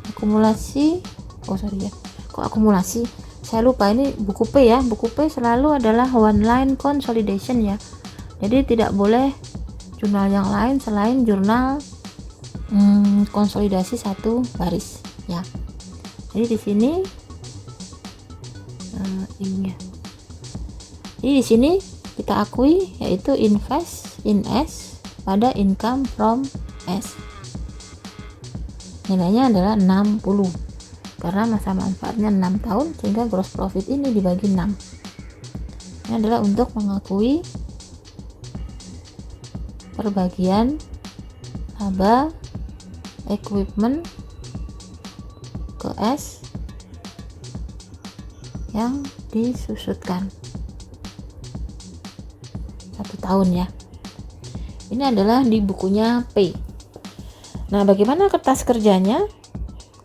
akumulasi, kok akumulasi, saya lupa, ini buku P ya. Buku P selalu adalah one line consolidation ya, jadi tidak boleh jurnal yang lain selain jurnal konsolidasi satu baris ya. Jadi di sini ini. Jadi di sini kita akui yaitu invest in S pada income from S. Nilainya adalah 60 karena masa manfaatnya 6 tahun, sehingga gross profit ini dibagi 6. Ini adalah untuk mengakui perbagian laba equipment ke S yang disusutkan 1 tahun ya. Ini adalah di bukunya P. Nah, bagaimana kertas kerjanya?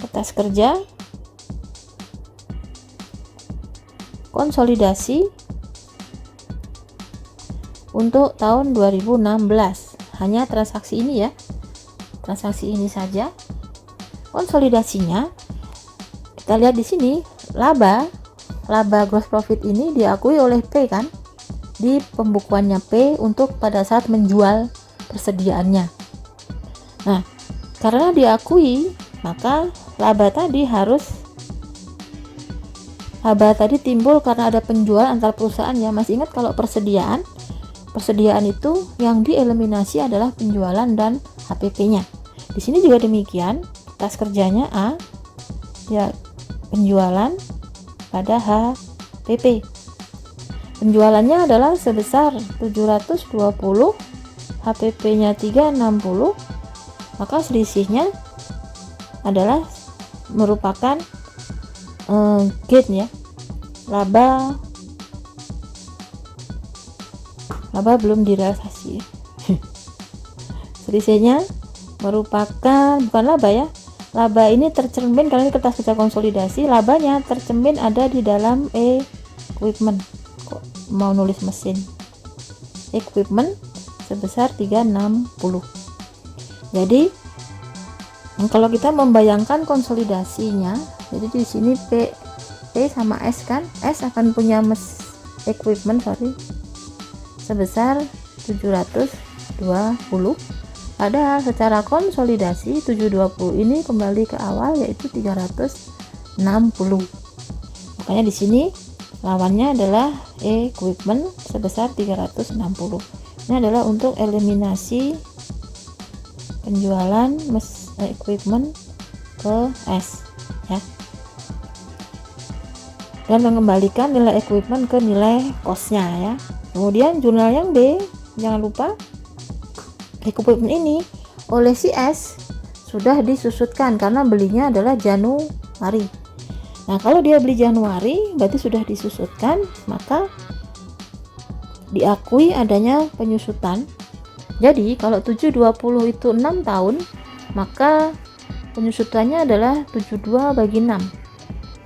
Kertas kerja konsolidasi untuk tahun 2016, hanya transaksi ini ya, transaksi ini saja. Konsolidasinya kita lihat di sini, laba gross profit ini diakui oleh P kan, di pembukuannya P untuk pada saat menjual persediaannya. Nah, karena diakui, maka laba tadi timbul karena ada penjualan antar perusahaan ya. Masih ingat kalau persediaan itu yang dieliminasi adalah penjualan dan HPP-nya. Di sini juga demikian, tas kerjanya A ya, penjualan pada HPP. Penjualannya adalah sebesar 720, HPP-nya 360, maka selisihnya adalah merupakan gain ya, laba belum direalisasi. Selisihnya merupakan bukan laba ya, laba ini tercermin karena ini kertas kerja konsolidasi, labanya tercermin ada di dalam equipment. Kok mau nulis mesin, equipment sebesar 360. Jadi kalau kita membayangkan konsolidasinya, jadi di sini P sama S kan, S akan punya equipment sebesar 720, padahal secara konsolidasi 720 ini kembali ke awal yaitu 360. Makanya di sini lawannya adalah equipment sebesar 360. Ini adalah untuk eliminasi penjualan equipment ke S ya, dan mengembalikan nilai equipment ke nilai costnya ya. Kemudian jurnal yang B, jangan lupa equipment ini oleh si S sudah disusutkan karena belinya adalah Januari. Nah, kalau dia beli Januari berarti sudah disusutkan, maka diakui adanya penyusutan. Jadi kalau 7/20 itu 6 tahun, maka penyusutannya adalah 72 bagi 6,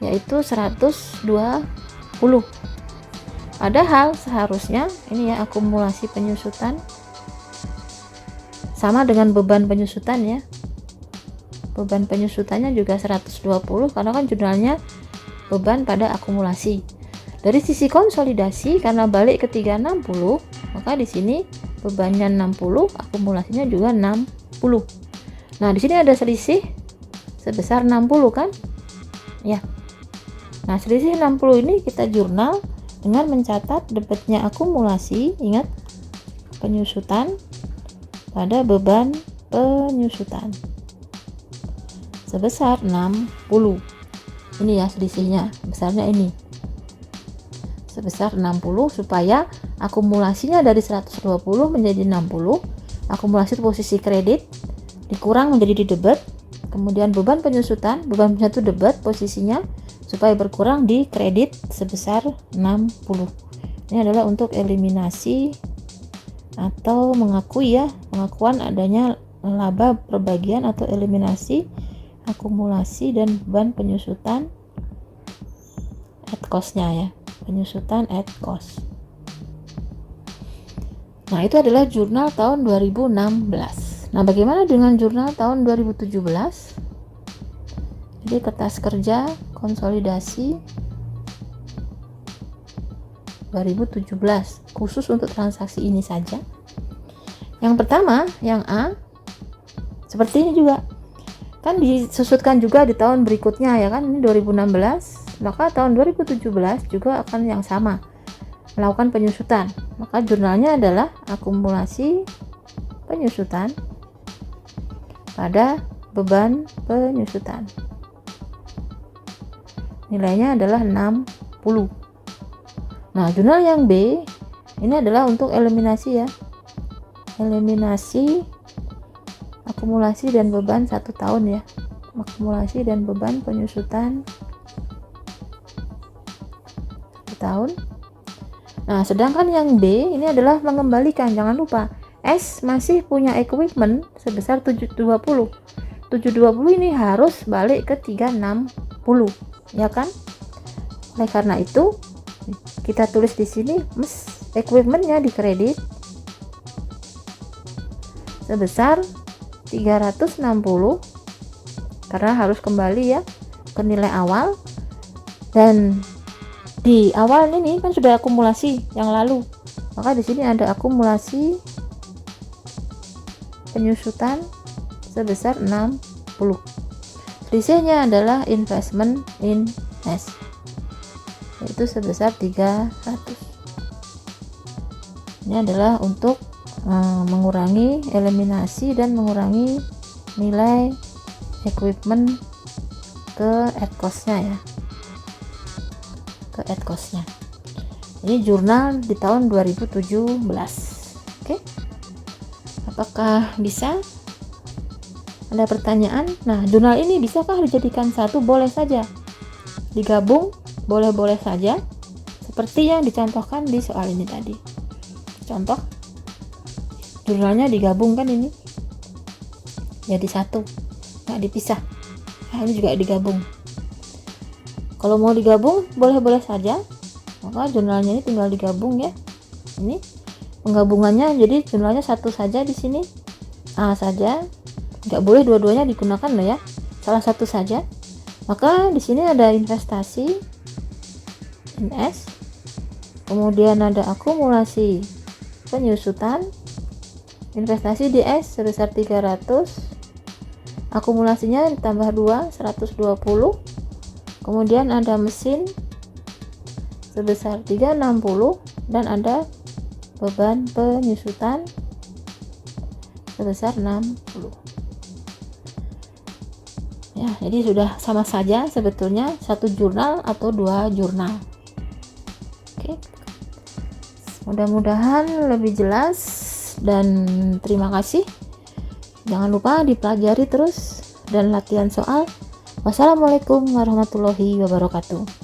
yaitu 120. Padahal seharusnya ini ya, akumulasi penyusutan sama dengan beban penyusutan ya. Beban penyusutannya juga 120 karena kan jurnalnya beban pada akumulasi. Dari sisi konsolidasi, karena balik ke 360, maka di sini bebannya 60, akumulasinya juga 60. Nah, di sini ada selisih sebesar 60 kan? Ya. Nah, selisih 60 ini kita jurnal dengan mencatat debitnya akumulasi, ingat penyusutan pada beban penyusutan sebesar 60. Ini ya selisihnya, besarnya ini sebesar 60, supaya akumulasinya dari 120 menjadi 60. Akumulasi itu posisi kredit dikurang menjadi di debit, kemudian beban penyusutan itu debit posisinya, supaya berkurang di kredit sebesar 60. Ini adalah untuk eliminasi atau pengakuan adanya laba perbagian atau eliminasi akumulasi dan beban penyusutan at cost-nya ya, penyusutan at cost. Nah, itu adalah jurnal tahun 2016. Nah, bagaimana dengan jurnal tahun 2017? Jadi kertas kerja konsolidasi 2017 khusus untuk transaksi ini saja. Yang pertama, yang A, seperti ini juga kan disusutkan juga di tahun berikutnya ya kan, ini 2016, maka tahun 2017 juga akan yang sama, melakukan penyusutan. Maka jurnalnya adalah akumulasi penyusutan pada beban penyusutan. Nilainya adalah 60. Nah, jurnal yang B ini adalah untuk eliminasi ya. Eliminasi akumulasi dan beban 1 tahun ya. Akumulasi dan beban penyusutan 1 tahun. Nah, sedangkan yang B ini adalah mengembalikan. Jangan lupa, S masih punya equipment sebesar 720. 720 ini harus balik ke 360. Ya kan? Oleh karena itu kita tulis di sini equipmentnya di kredit sebesar 360 karena harus kembali ya ke nilai awal, dan di awal ini kan sudah akumulasi yang lalu, maka di sini ada akumulasi penyusutan sebesar 60. Selisihnya adalah investment in S, yaitu sebesar 300. Ini adalah untuk mengurangi eliminasi dan mengurangi nilai equipment ke at cost-nya ya, ke at cost-nya. Ini jurnal di tahun 2017. Oke, apakah bisa? Ada pertanyaan? Nah, jurnal ini bisakah dijadikan satu? Boleh saja. Digabung? Boleh-boleh saja. Seperti yang dicontohkan di soal ini tadi. Contoh, jurnalnya digabung kan ini. Jadi satu. Nggak dipisah. Nah, ini juga digabung. Kalau mau digabung, boleh-boleh saja. Maka jurnalnya ini tinggal digabung ya. Ini penggabungannya, jadi jurnalnya satu saja di sini. A saja. Nggak boleh dua-duanya digunakan loh ya, salah satu saja. Maka di sini ada investasi in S, kemudian ada akumulasi penyusutan, investasi di S sebesar 300, akumulasinya ditambah 2 120, kemudian ada mesin sebesar 360 dan ada beban penyusutan sebesar 60. Ya, jadi sudah sama saja sebetulnya satu jurnal atau dua jurnal. Oke. Mudah-mudahan lebih jelas dan terima kasih. Jangan lupa dipelajari terus dan latihan soal Wassalamualaikum warahmatullahi wabarakatuh.